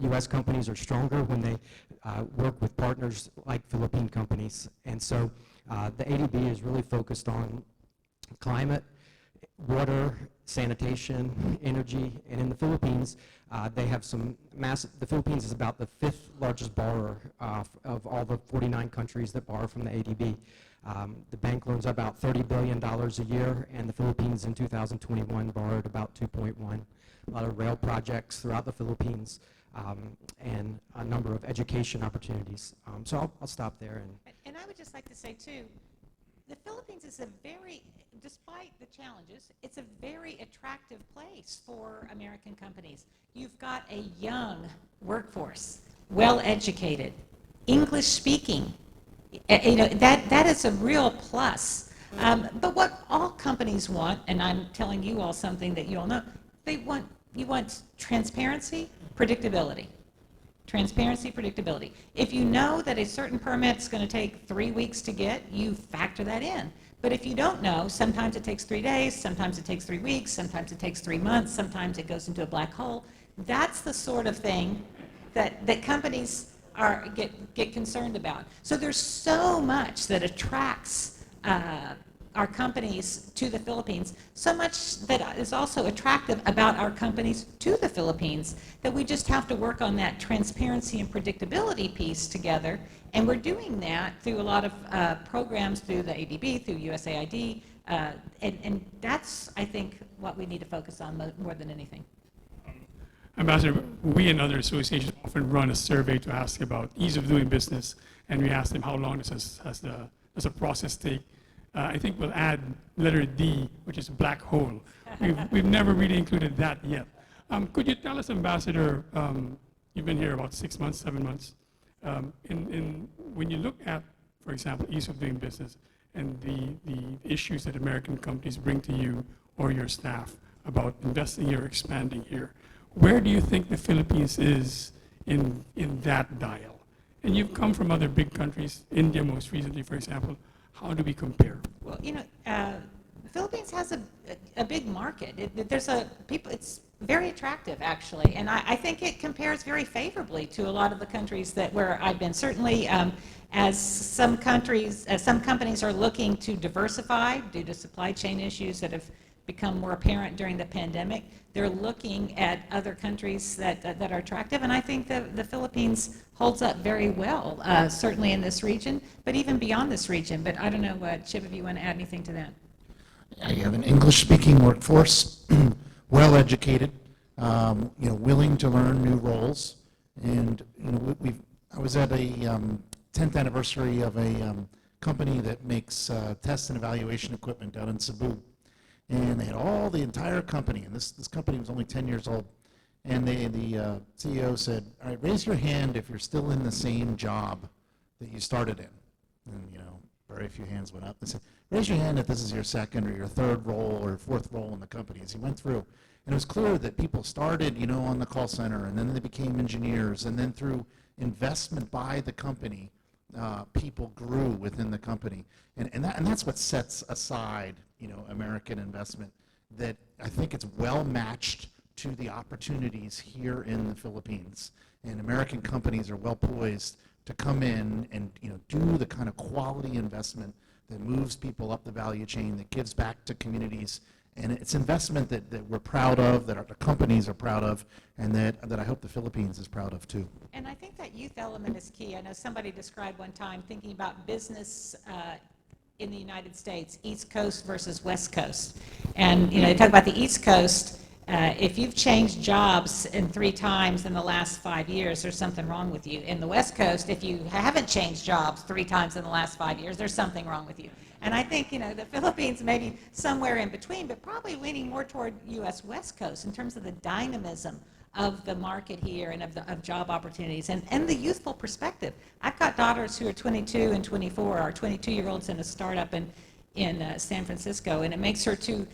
U.S. companies are stronger when they work with partners like Philippine companies. And so the ADB is really focused on climate, water, sanitation, energy, and in the Philippines, they have some massive, the Philippines is about the 5th largest borrower of all the 49 countries that borrow from the ADB. The bank loans about $30 billion a year, and the Philippines in 2021 borrowed about 2.1. A lot of rail projects throughout the Philippines, and a number of education opportunities. So I'll stop there. And I would just like to say, too, the Philippines is a very, despite the challenges, it's a very attractive place for American companies. You've got a young workforce, well-educated, English-speaking. That is a real plus. But what all companies want, and I'm telling you all something that you all know, you want transparency, predictability. Transparency, predictability. If you know that a certain permit's going to take 3 weeks to get, you factor that in. But if you don't know, sometimes it takes 3 days, sometimes it takes 3 weeks, sometimes it takes 3 months, sometimes it goes into a black hole. That's the sort of thing that companies get concerned about. So there's so much that attracts our companies to the Philippines, so much that is also attractive about our companies to the Philippines, that we just have to work on that transparency and predictability piece together. And we're doing that through a lot of programs through the ADB, through USAID, and that's, I think, what we need to focus on more than anything. Ambassador, we and other associations often run a survey to ask about ease of doing business, and we ask them how long does a process take. I think we'll add letter D, which is black hole. We've never really included that yet. Could you tell us, Ambassador, you've been here about 6 months, 7 months, when you look at, for example, ease of doing business and the issues that American companies bring to you or your staff about investing here, expanding here, where do you think the Philippines is in that dial? And you've come from other big countries, India most recently, for example. How do we compare? Well, the Philippines has a big market. It's very attractive, actually, and I think it compares very favorably to a lot of the countries where I've been. Certainly, as some companies are looking to diversify due to supply chain issues that have become more apparent during the pandemic, they're looking at other countries that are attractive, and I think the Philippines holds up very well, certainly in this region, but even beyond this region. But I don't know, Chip, if you want to add anything to that. Yeah, you have an English-speaking workforce, well-educated, willing to learn new roles, and I was at a 10th anniversary of a company that makes test and evaluation equipment down in Cebu. And they had the entire company, and this company was only 10 years old, and the CEO said, all right, raise your hand if you're still in the same job that you started in. And, very few hands went up. They said, raise your hand if this is your second or your third role or fourth role in the company. As he went through, and it was clear that people started, on the call center, and then they became engineers, and then through investment by the company, people grew within the company. And that's what sets aside, American investment that I think it's well matched to the opportunities here in the Philippines. And American companies are well poised to come in and do the kind of quality investment that moves people up the value chain, that gives back to communities. And it's investment that we're proud of, that our companies are proud of, and that I hope the Philippines is proud of too. And I think that youth element is key. I know somebody described one time thinking about business in the United States, East Coast versus West Coast. And they talk about the East Coast. If you've changed jobs 3 times in the last 5 years, there's something wrong with you. In the West Coast, if you haven't changed jobs 3 times in the last 5 years, there's something wrong with you. And I think, the Philippines may be somewhere in between, but probably leaning more toward U.S. West Coast in terms of the dynamism of the market here and of job opportunities and the youthful perspective. I've got daughters who are 22 and 24, our 22-year-olds in a startup in San Francisco, and it makes her too,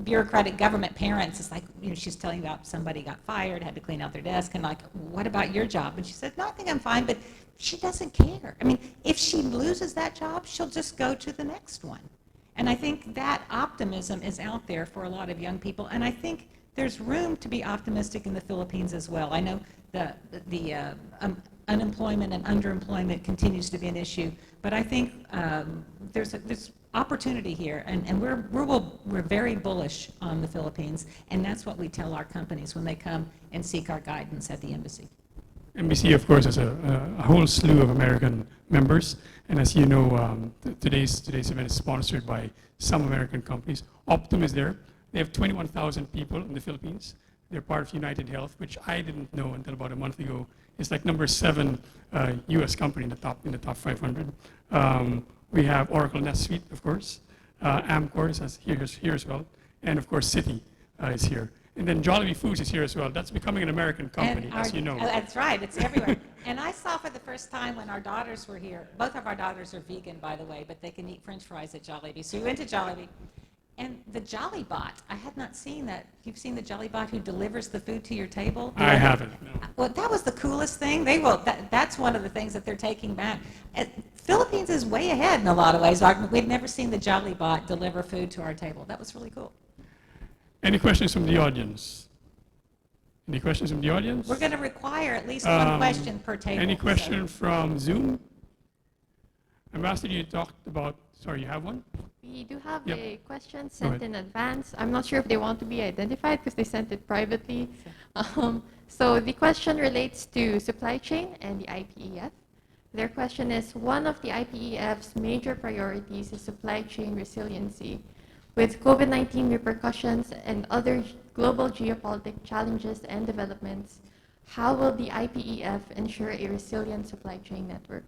bureaucratic government parents. It's like, she's telling about somebody got fired, had to clean out their desk, and like, what about your job? And she said, no, I think I'm fine, but she doesn't care. I mean, if she loses that job, she'll just go to the next one. And I think that optimism is out there for a lot of young people, and I think there's room to be optimistic in the Philippines as well. I know the unemployment and underemployment continues to be an issue, but I think there's opportunity here, and we're very bullish on the Philippines, and that's what we tell our companies when they come and seek our guidance at the embassy. Embassy, of course, has a whole slew of American members, and as you know, today's event is sponsored by some American companies. Optum is there. They have 21,000 people in the Philippines. They're part of United Health, which I didn't know until about a month ago. It's like number 7 U.S. company in the top 500. We have Oracle NetSuite, of course. Amcor is here as well, and of course Citi is here. And then Jollibee Foods is here as well. That's becoming an American company, as you know. That's right. It's everywhere. And I saw for the first time when our daughters were here, both of our daughters are vegan, by the way, but they can eat French fries at Jollibee. So we went to Jollibee. And the Jollibot, I had not seen that. You've seen the Jollibot who delivers the food to your table? I haven't, no. Well, that was the coolest thing. That's one of the things that they're taking back. Philippines is way ahead in a lot of ways. We've never seen the Jollibot deliver food to our table. That was really cool. Any questions from the audience? Any questions from the audience? We're going to require at least one question per table. Any question from Zoom? Ambassador, you talked about, sorry, you have one? We do have Yep. a question sent in advance. I'm not sure if they want to be identified because they sent it privately. So the question relates to supply chain and the IPEF. Their question is, one of the IPEF's major priorities is supply chain resiliency. With COVID-19 repercussions and other global geopolitical challenges and developments, how will the IPEF ensure a resilient supply chain network?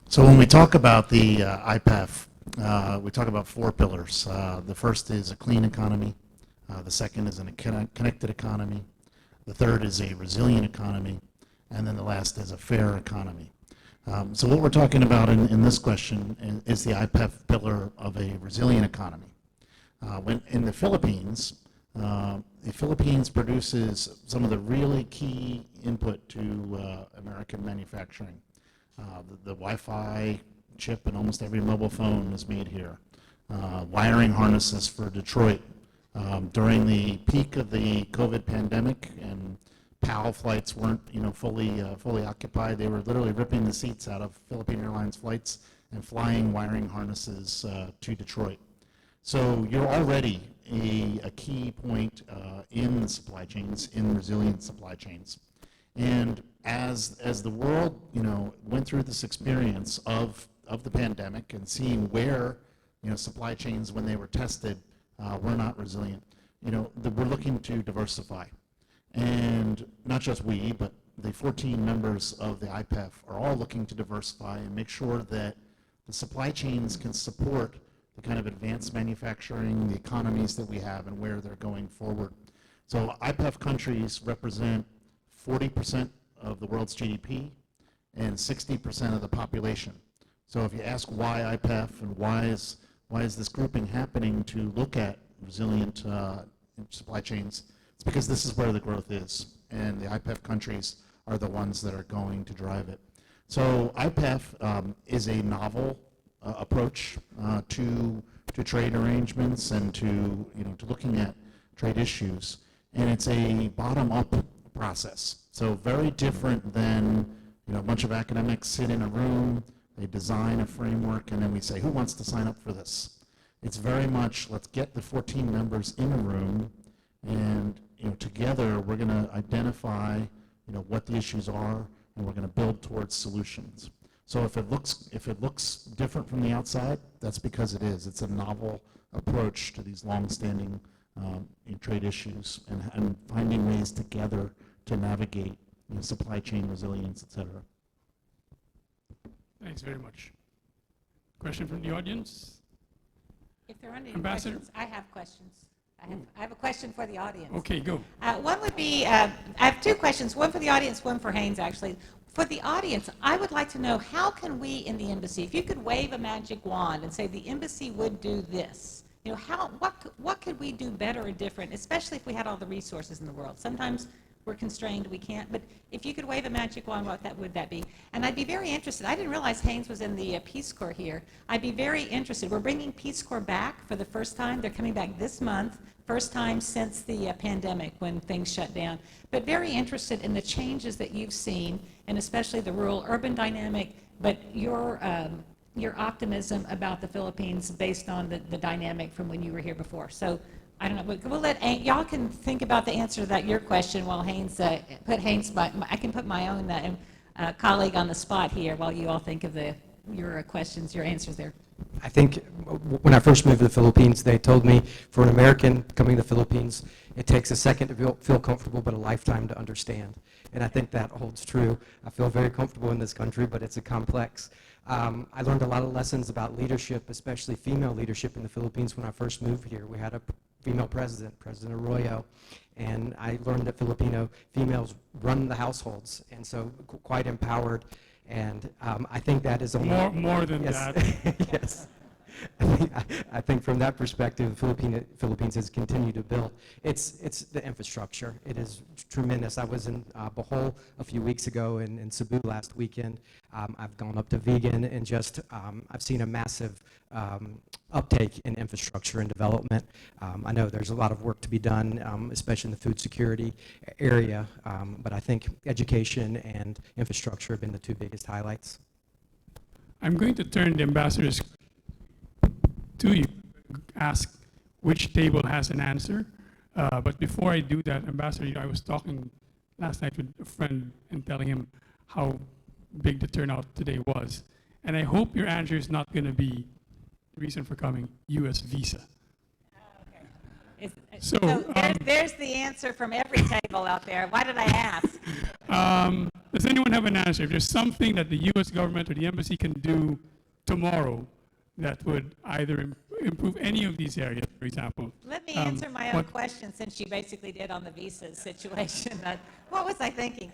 So when we talk about the IPEF, we talk about 4 pillars. The first is a clean economy. The second is a connected economy. The third is a resilient economy. And then the last is a fair economy. So what we're talking about in this question is the IPEF pillar of a resilient economy. When in the Philippines produces some of the really key input to American manufacturing. The Wi-Fi chip in almost every mobile phone is made here. Wiring harnesses for Detroit. During the peak of the COVID pandemic and PAL flights weren't, fully occupied, they were literally ripping the seats out of Philippine Airlines flights and flying wiring harnesses to Detroit. So you're already a key point in the supply chains, in resilient supply chains. And as the world, went through this experience of the pandemic and seeing where, supply chains when they were tested were not resilient, we're looking to diversify. And not just we, but the 14 members of the IPEF are all looking to diversify and make sure that the supply chains can support the kind of advanced manufacturing, the economies that we have and where they're going forward. So IPEF countries represent 40% of the world's GDP and 60% of the population. So if you ask why IPEF and why is this grouping happening to look at resilient supply chains, it's because this is where the growth is, and the IPEF countries are the ones that are going to drive it. So IPEF is a novel approach to trade arrangements and to looking at trade issues, and it's a bottom-up process. So very different than a bunch of academics sit in a room, they design a framework, and then we say, who wants to sign up for this? It's very much, let's get the 14 members in a room, and together we're going to identify what the issues are, and we're going to build towards solutions. So if it looks different from the outside, that's because it is. It's a novel approach to these long-standing trade issues, and finding ways together to navigate supply chain resilience, et cetera. Thanks very much. Question from the audience? If there aren't any Ambassador? questions, I have questions. I have a question for the audience. Okay, go. One would be, I have two questions, one for the audience, one for Haynes, actually. For the audience, I would like to know, how can we in the embassy, if you could wave a magic wand and say the embassy would do this, what could we do better or different, especially if we had all the resources in the world? Sometimes we're constrained, we can't, but if you could wave a magic wand, what would that be? And I'd be very interested, I didn't realize Haynes was in the Peace Corps here. I'd be very interested, we're bringing Peace Corps back for the first time. They're coming back this month, first time since the pandemic when things shut down. But very interested in the changes that you've seen, and especially the rural-urban dynamic, but your optimism about the Philippines based on the dynamic from when you were here before. So I don't know, we'll let y'all can think about the answer to your question while Haynes, I can put my own colleague on the spot here while you all think of your questions, your answers there. I think when I first moved to the Philippines, they told me for an American coming to the Philippines, it takes a second to feel comfortable, but a lifetime to understand. And I think that holds true. I feel very comfortable in this country, but it's a complex. I learned a lot of lessons about leadership, especially female leadership in the Philippines when I first moved here. We had a female president, President Arroyo, and I learned that Filipino females run the households, and so quite empowered. And I think that is a more than yes. that. Yes. I think from that perspective, the Philippines has continued to build. It's the infrastructure. It is tremendous. I was in Bohol a few weeks ago and in Cebu last weekend. I've gone up to Vegan and just I've seen a massive uptake in infrastructure and development. I know there's a lot of work to be done, especially in the food security area, but I think education and infrastructure have been the two biggest highlights. I'm going to turn the ambassadors to you, ask which table has an answer. But before I do that, Ambassador, I was talking last night with a friend and telling him how big the turnout today was. And I hope your answer is not going to be the reason for coming, U.S. visa. So there's the answer from every table out there. Why did I ask? Does anyone have an answer? If there's something that the U.S. government or the embassy can do tomorrow that would either improve any of these areas, for example. Let me answer my own question, since you basically did on the visa situation. What was I thinking?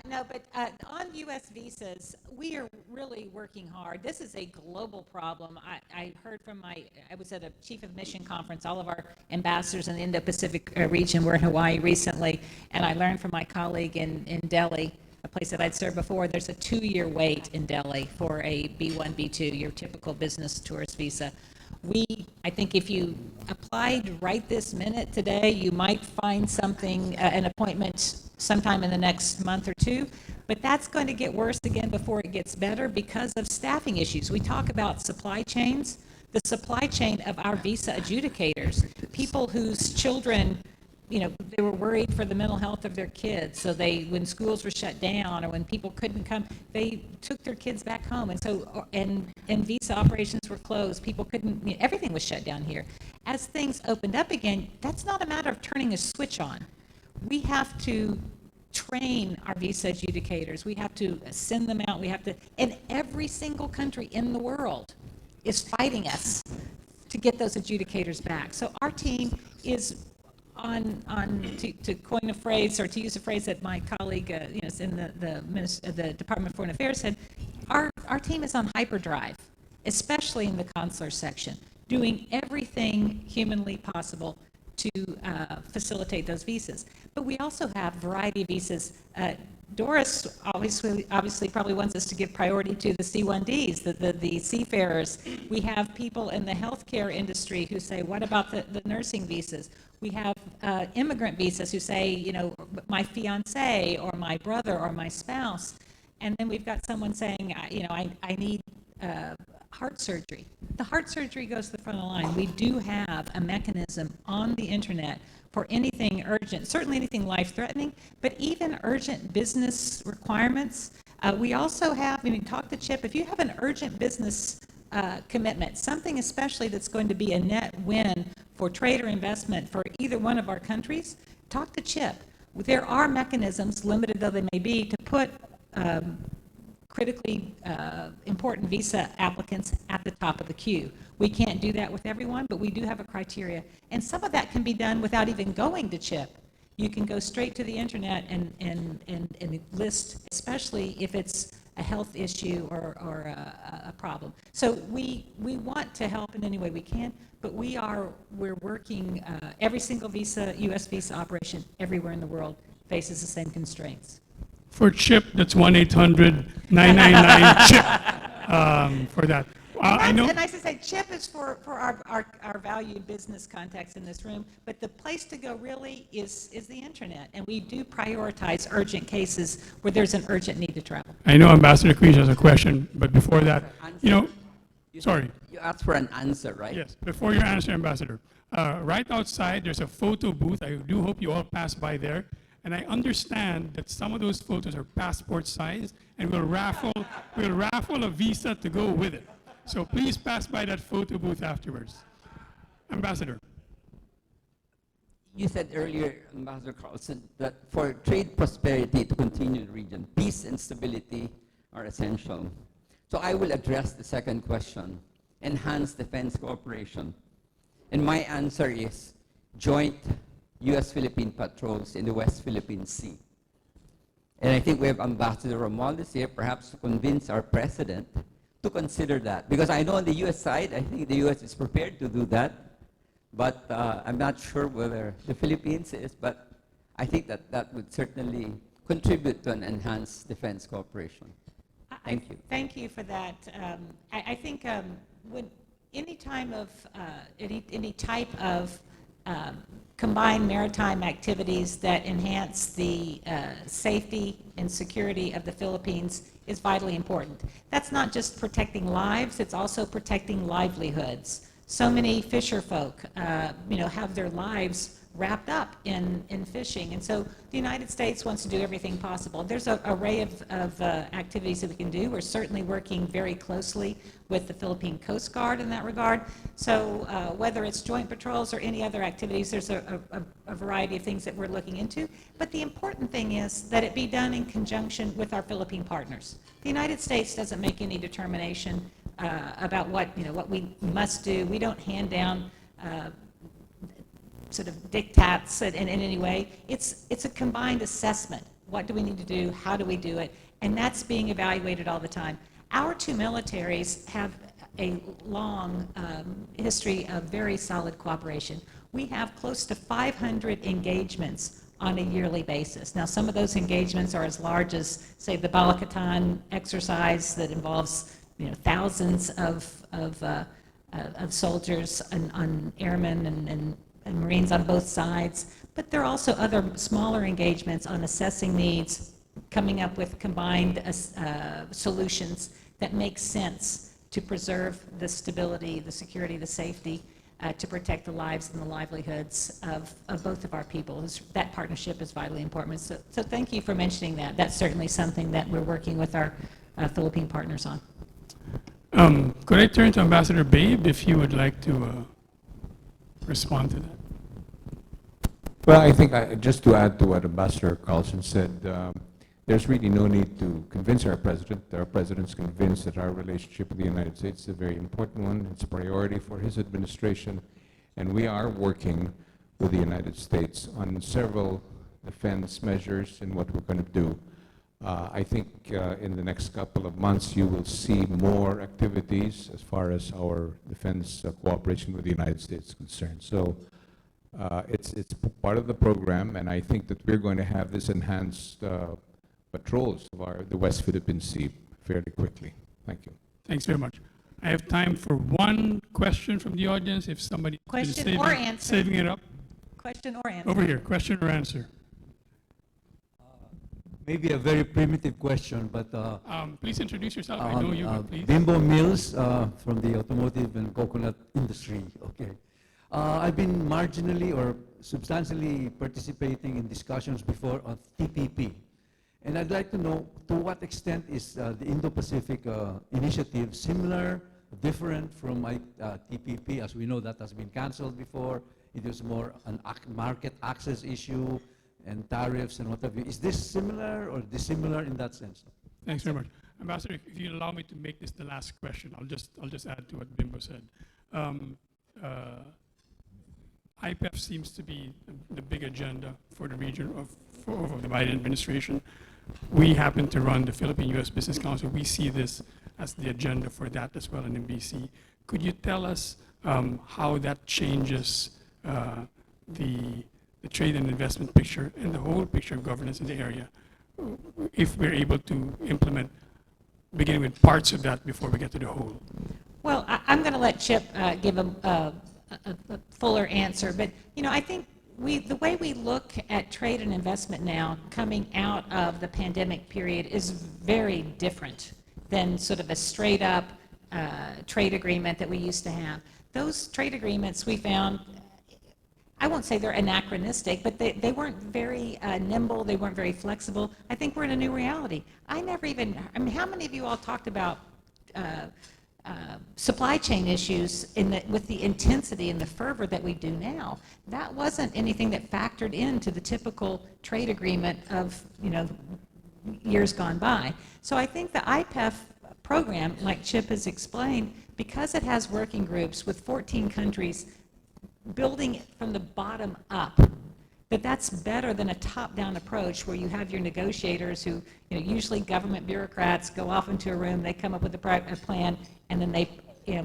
No, but on U.S. visas, we are really working hard. This is a global problem. I heard from I was at a Chief of Mission conference. All of our ambassadors in the Indo-Pacific region were in Hawaii recently, and I learned from my colleague in Delhi, a place that I'd served before, there's a 2-year wait in Delhi for a B1, B2, your typical business tourist visa. I think if you applied right this minute today, you might find something, an appointment sometime in the next month or two, but that's going to get worse again before it gets better because of staffing issues. We talk about supply chains, the supply chain of our visa adjudicators, people whose children, they were worried for the mental health of their kids. So when schools were shut down or when people couldn't come, they took their kids back home. And so, and visa operations were closed. People couldn't, everything was shut down here. As things opened up again, that's not a matter of turning a switch on. We have to train our visa adjudicators. We have to send them out. And every single country in the world is fighting us to get those adjudicators back. So our team is to coin a phrase, or to use a phrase that my colleague is in the Department of Foreign Affairs said, our team is on hyperdrive, especially in the consular section, doing everything humanly possible to facilitate those visas. But we also have a variety of visas Doris obviously probably wants us to give priority to the C1Ds, the seafarers. We have people in the healthcare industry who say, what about the nursing visas? We have immigrant visas who say, you know, my fiance or my brother or my spouse. And then we've got someone saying, you know, I need heart surgery. The heart surgery goes to the front of the line. We do have a mechanism on the internet for anything urgent, certainly anything life-threatening, but even urgent business requirements. We also have, I mean, talk to Chip, if you have an urgent business commitment, something especially that's going to be a net win for trade or investment for either one of our countries, talk to Chip. There are mechanisms, limited though they may be, to put critically important visa applicants at the top of the queue. We can't do that with everyone, but we do have a criteria. And some of that can be done without even going to CHIP. You can go straight to the internet and list, especially if it's a health issue or a problem. So we want to help in any way we can, but we're working, every single visa, U.S. visa operation everywhere in the world faces the same constraints. For CHIP, that's 1-800-999-CHIP for that. I know. And I should say, CHIP is for our valued business contacts in this room, but the place to go really is the internet, and we do prioritize urgent cases where there's an urgent need to travel. I know Ambassador Queens has a question, but before that, you know, sorry. You asked for an answer, right? Yes, before your answer, Ambassador. Right outside, there's a photo booth. I do hope you all pass by there. And I understand that some of those photos are passport size, and we'll raffle a visa to go with it. So please pass by that photo booth afterwards. Ambassador. You said earlier, Ambassador Carlson, that for trade prosperity to continue in the region, peace and stability are essential. So I will address the second question, enhance defense cooperation. And my answer is joint U.S.-Philippine patrols in the West Philippine Sea. And I think we have Ambassador Romualdez here, perhaps to convince our president to consider that. Because I know on the U.S. side, I think the U.S. is prepared to do that. But I'm not sure whether the Philippines is, but I think that would certainly contribute to an enhanced defense cooperation. Thank you. Thank you for that. I think when any type of combined maritime activities that enhance the safety and security of the Philippines is vitally important. That's not just protecting lives, it's also protecting livelihoods. So many fisher folk, have their lives wrapped up in fishing. And so the United States wants to do everything possible. There's an array of activities that we can do. We're certainly working very closely with the Philippine Coast Guard in that regard. So whether it's joint patrols or any other activities, there's a variety of things that we're looking into. But the important thing is that it be done in conjunction with our Philippine partners. The United States doesn't make any determination about what we must do. We don't hand down sort of diktats in any way. It's a combined assessment. What do we need to do? How do we do it? And that's being evaluated all the time. Our two militaries have a long history of very solid cooperation. We have close to 500 engagements on a yearly basis. Now, some of those engagements are as large as, say, the Balakatan exercise that involves thousands of soldiers and airmen and Marines on both sides. But there are also other smaller engagements on assessing needs, coming up with combined solutions that make sense to preserve the stability, the security, the safety, to protect the lives and the livelihoods of both of our people. That partnership is vitally important. So thank you for mentioning that. That's certainly something that we're working with our Philippine partners on. Could I turn to Ambassador Babe if you would like to respond to that? Well, I think just to add to what Ambassador Carlson said, there's really no need to convince our president. Our president's convinced that our relationship with the United States is a very important one. It's a priority for his administration, and we are working with the United States on several defense measures and what we're going to do. I think in the next couple of months you will see more activities as far as our defense cooperation with the United States is concerned. So it's part of the program, and I think that we're going to have this enhanced patrols of the West Philippine Sea fairly quickly. Thank you. Thanks very much. I have time for one question from the audience, if somebody is Question or answer. saving it up. Question or answer? Over here, question or answer? Maybe a very primitive question, but Please introduce yourself. I know you, but please. Bimbo Mills from the automotive and coconut industry. Okay. I've been marginally or substantially participating in discussions before on TPP. And I'd like to know to what extent is the Indo-Pacific initiative similar, different from TPP? As we know, that has been canceled before. It was more an market access issue and tariffs and what have you. Is this similar or dissimilar in that sense? Thanks very much. Ambassador, if you allow me to make this the last question, I'll just add to what Bimbo said. IPEF seems to be the big agenda for the region of the Biden administration. We happen to run the Philippine-U.S. Business Council. We see this as the agenda for that as well in MBC. Could you tell us how that changes the trade and investment picture and the whole picture of governance in the area, if we're able to implement, beginning with parts of that before we get to the whole? Well, I'm going to let Chip give a fuller answer, but I think the way we look at trade and investment now coming out of the pandemic period is very different than sort of a straight up trade agreement that we used to have. Those trade agreements we found, I won't say they're anachronistic, but they weren't very nimble, they weren't very flexible. I think we're in a new reality. I mean, how many of you all talked about supply chain issues with the intensity and the fervor that we do now? That wasn't anything that factored into the typical trade agreement of years gone by. So I think the IPEF program, like Chip has explained, because it has working groups with 14 countries building it from the bottom up, that's better than a top-down approach where you have your negotiators who, usually government bureaucrats go off into a room, they come up with a plan, and then they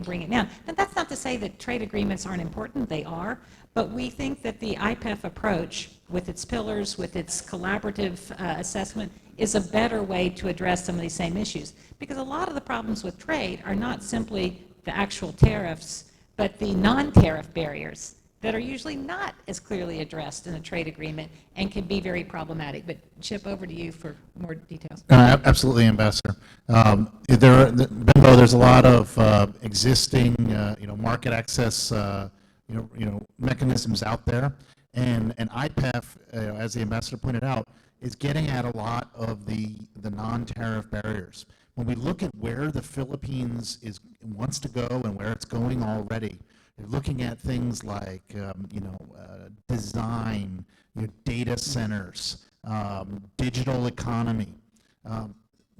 bring it down. Now, that's not to say that trade agreements aren't important, they are, but we think that the IPEF approach, with its pillars, with its collaborative assessment, is a better way to address some of these same issues. Because a lot of the problems with trade are not simply the actual tariffs, but the non-tariff barriers that are usually not as clearly addressed in a trade agreement and can be very problematic. But Chip, over to you for more details. Absolutely, Ambassador. Bimbo, there's a lot of existing, market access, mechanisms out there, and IPEF, as the Ambassador pointed out, is getting at a lot of the non-tariff barriers. When we look at where the Philippines wants to go and where it's going already, you're looking at things like, design, data centers, digital economy.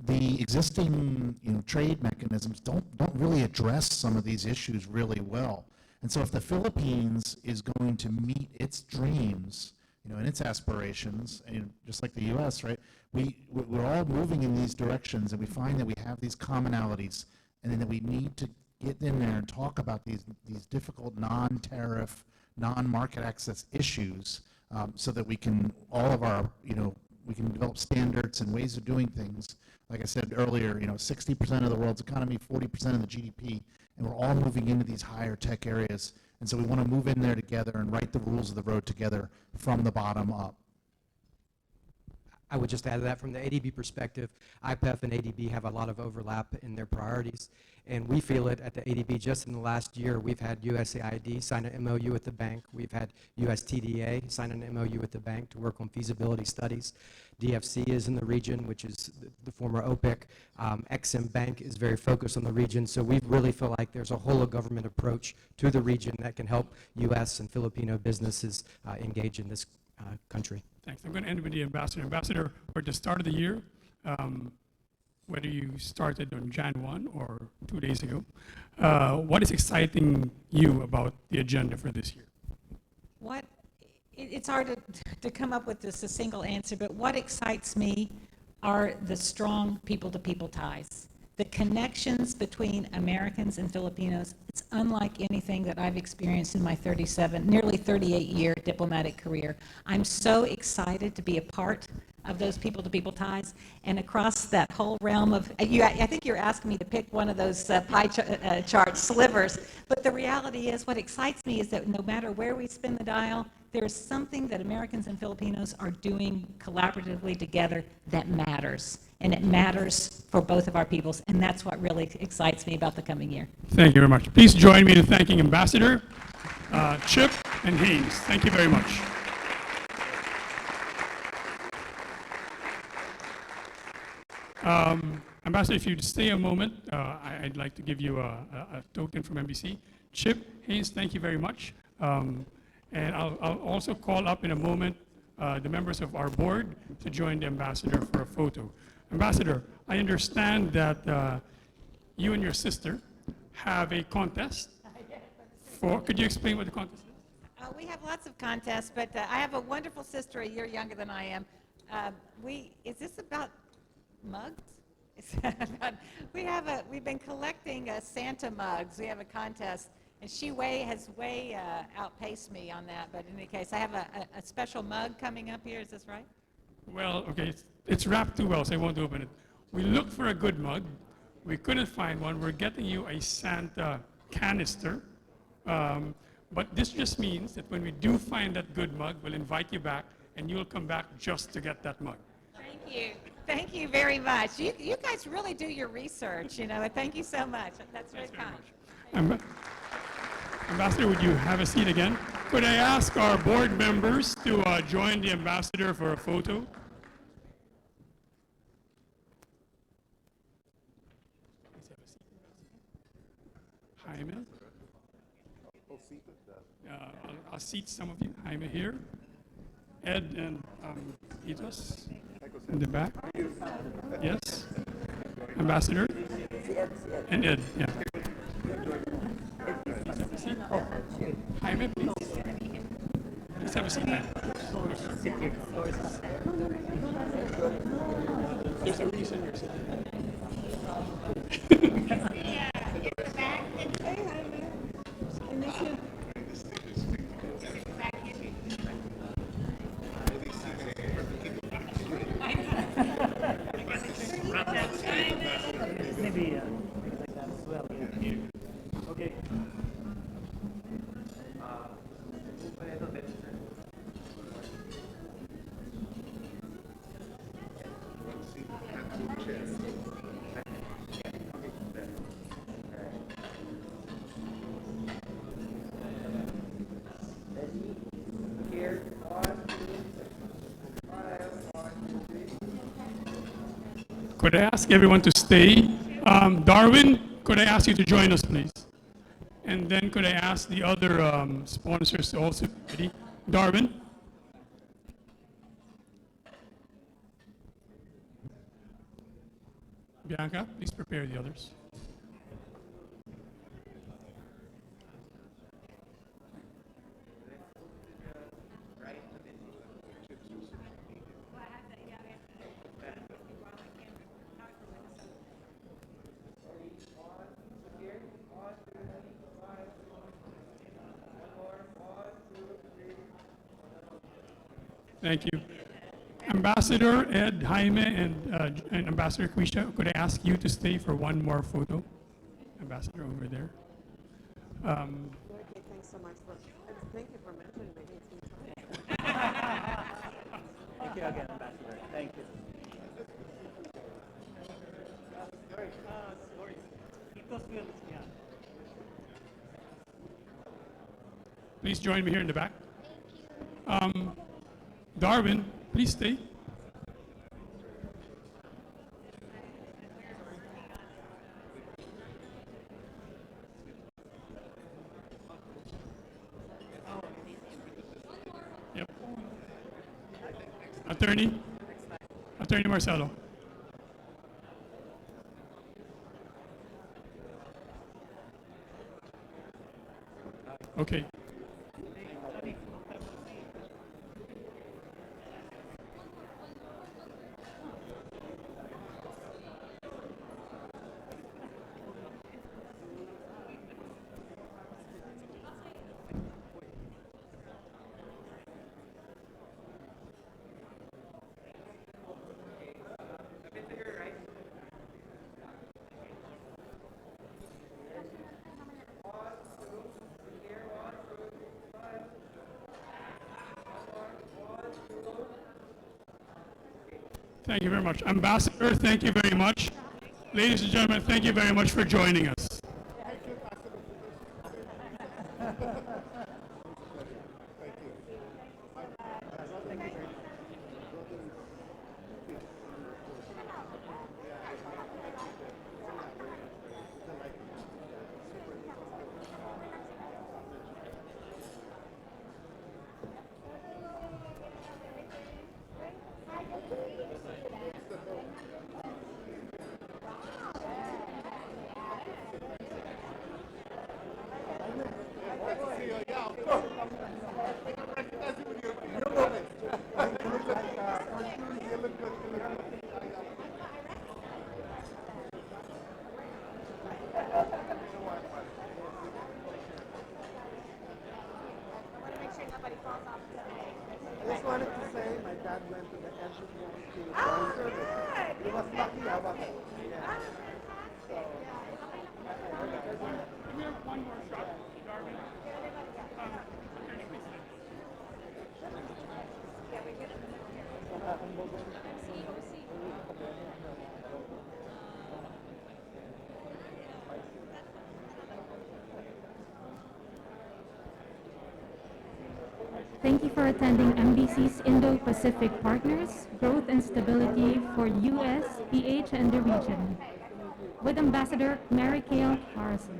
The existing, trade mechanisms don't really address some of these issues really well. And so if the Philippines is going to meet its dreams, and its aspirations, and just like the U.S., right? We're all moving in these directions, and we find that we have these commonalities, and then that we need to get in there and talk about these difficult non-tariff, non-market access issues, so that we can we can develop standards and ways of doing things. Like I said earlier, 60% of the world's economy, 40% of the GDP, and we're all moving into these higher tech areas. And so we want to move in there together and write the rules of the road together from the bottom up. I would just add to that from the ADB perspective, IPEF and ADB have a lot of overlap in their priorities, and we feel it at the ADB. Just in the last year, we've had USAID sign an MOU with the bank. We've had USTDA sign an MOU with the bank to work on feasibility studies. DFC is in the region, which is the former OPIC. Exim Bank is very focused on the region, so we really feel like there's a whole of government approach to the region that can help U.S. and Filipino businesses engage in this country. Thanks. I'm going to end with the Ambassador. Ambassador, we're at the start of the year, whether you started on Jan 1 or 2 days ago, what is exciting you about the agenda for this year? It's hard to come up with just a single answer, but what excites me are the strong people-to-people ties. The connections between Americans and Filipinos, it's unlike anything that I've experienced in my nearly 38-year diplomatic career. I'm so excited to be a part of those people-to-people ties. And across that whole realm of, I think you're asking me to pick one of those chart slivers, but the reality is, what excites me is that no matter where we spin the dial, there's something that Americans and Filipinos are doing collaboratively together that matters. And it matters for both of our peoples, and that's what really excites me about the coming year. Thank you very much. Please join me in thanking Ambassador Chip and Haynes. Thank you very much. Ambassador, if you'd stay a moment, I'd like to give you a token from NBC. Chip, Haynes, thank you very much. And I'll also call up in a moment the members of our board to join the ambassador for a photo. Ambassador, I understand that you and your sister have a contest. Could you explain what the contest is? We have lots of contests, but I have a wonderful sister a year younger than I am. Is this about mugs? We've been collecting Santa mugs. We have a contest, and she has way outpaced me on that. But in any case, I have a special mug coming up here. Is this right? Well, okay, it's wrapped too well, so I won't open it. We looked for a good mug. We couldn't find one. We're getting you a Santa canister. But this just means that when we do find that good mug, we'll invite you back, and you'll come back just to get that mug. Thank you. Thank you very much. You guys really do your research, and thank you so much. That's very kind. Ambassador, would you have a seat again? Could I ask our board members to join the ambassador for a photo? Jaime. I'll seat some of you. Jaime here. Ed and Itos in the back. Yes. Ambassador. And Ed, yeah. Jaime, please. Please have a seat. There's a reason you're sitting. Maybe like that as well. Okay. Could I ask everyone to stay? Darwin, could I ask you to join us, please? And then could I ask the other sponsors to also be ready? Darwin? Bianca, please prepare the others. Thank you. Ambassador Ed, Jaime, and Ambassador Quisha, could I ask you to stay for one more photo? Ambassador over there. Okay, thanks so much. Thank you for mentioning me. Thank you again, Ambassador. Thank you. Please join me here in the back. Darwin, please stay. Yep. Attorney Marcelo. Okay. Thank you very much. Ambassador, thank you very much. Ladies and gentlemen, thank you very much for joining us. I just wanted to say my dad went to the H.E service. He was lucky. How about that? Yeah. We have one more shot, Darwin. Thank you for attending MBC's Indo-Pacific Partners, Growth and Stability for U.S., PH, and the region, with Ambassador MaryKay L. Carlson.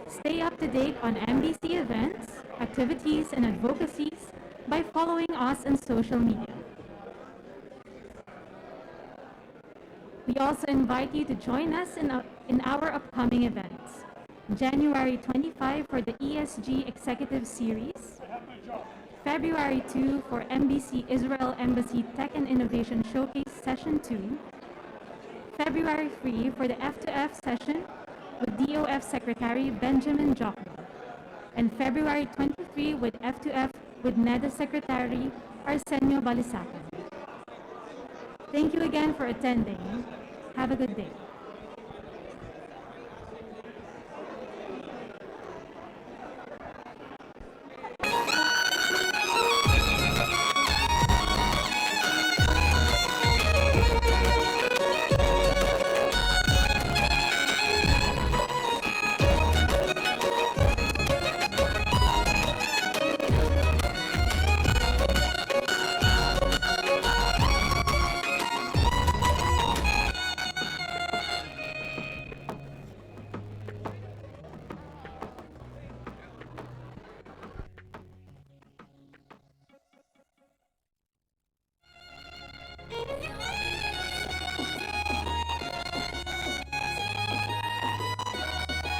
Stay up to date on MBC events, activities, and advocacies by following us on social media. We also invite you to join us in our upcoming events. January 25 for the ESG Executive Series, February 2 for MBC Israel Embassy Tech and Innovation Showcase Session 2, February 3 for the F2F session with DOF Secretary Benjamin Jocko, and February 23 with F2F with NEDA Secretary Arsenio Balisacan. Thank you again for attending. Have a good day.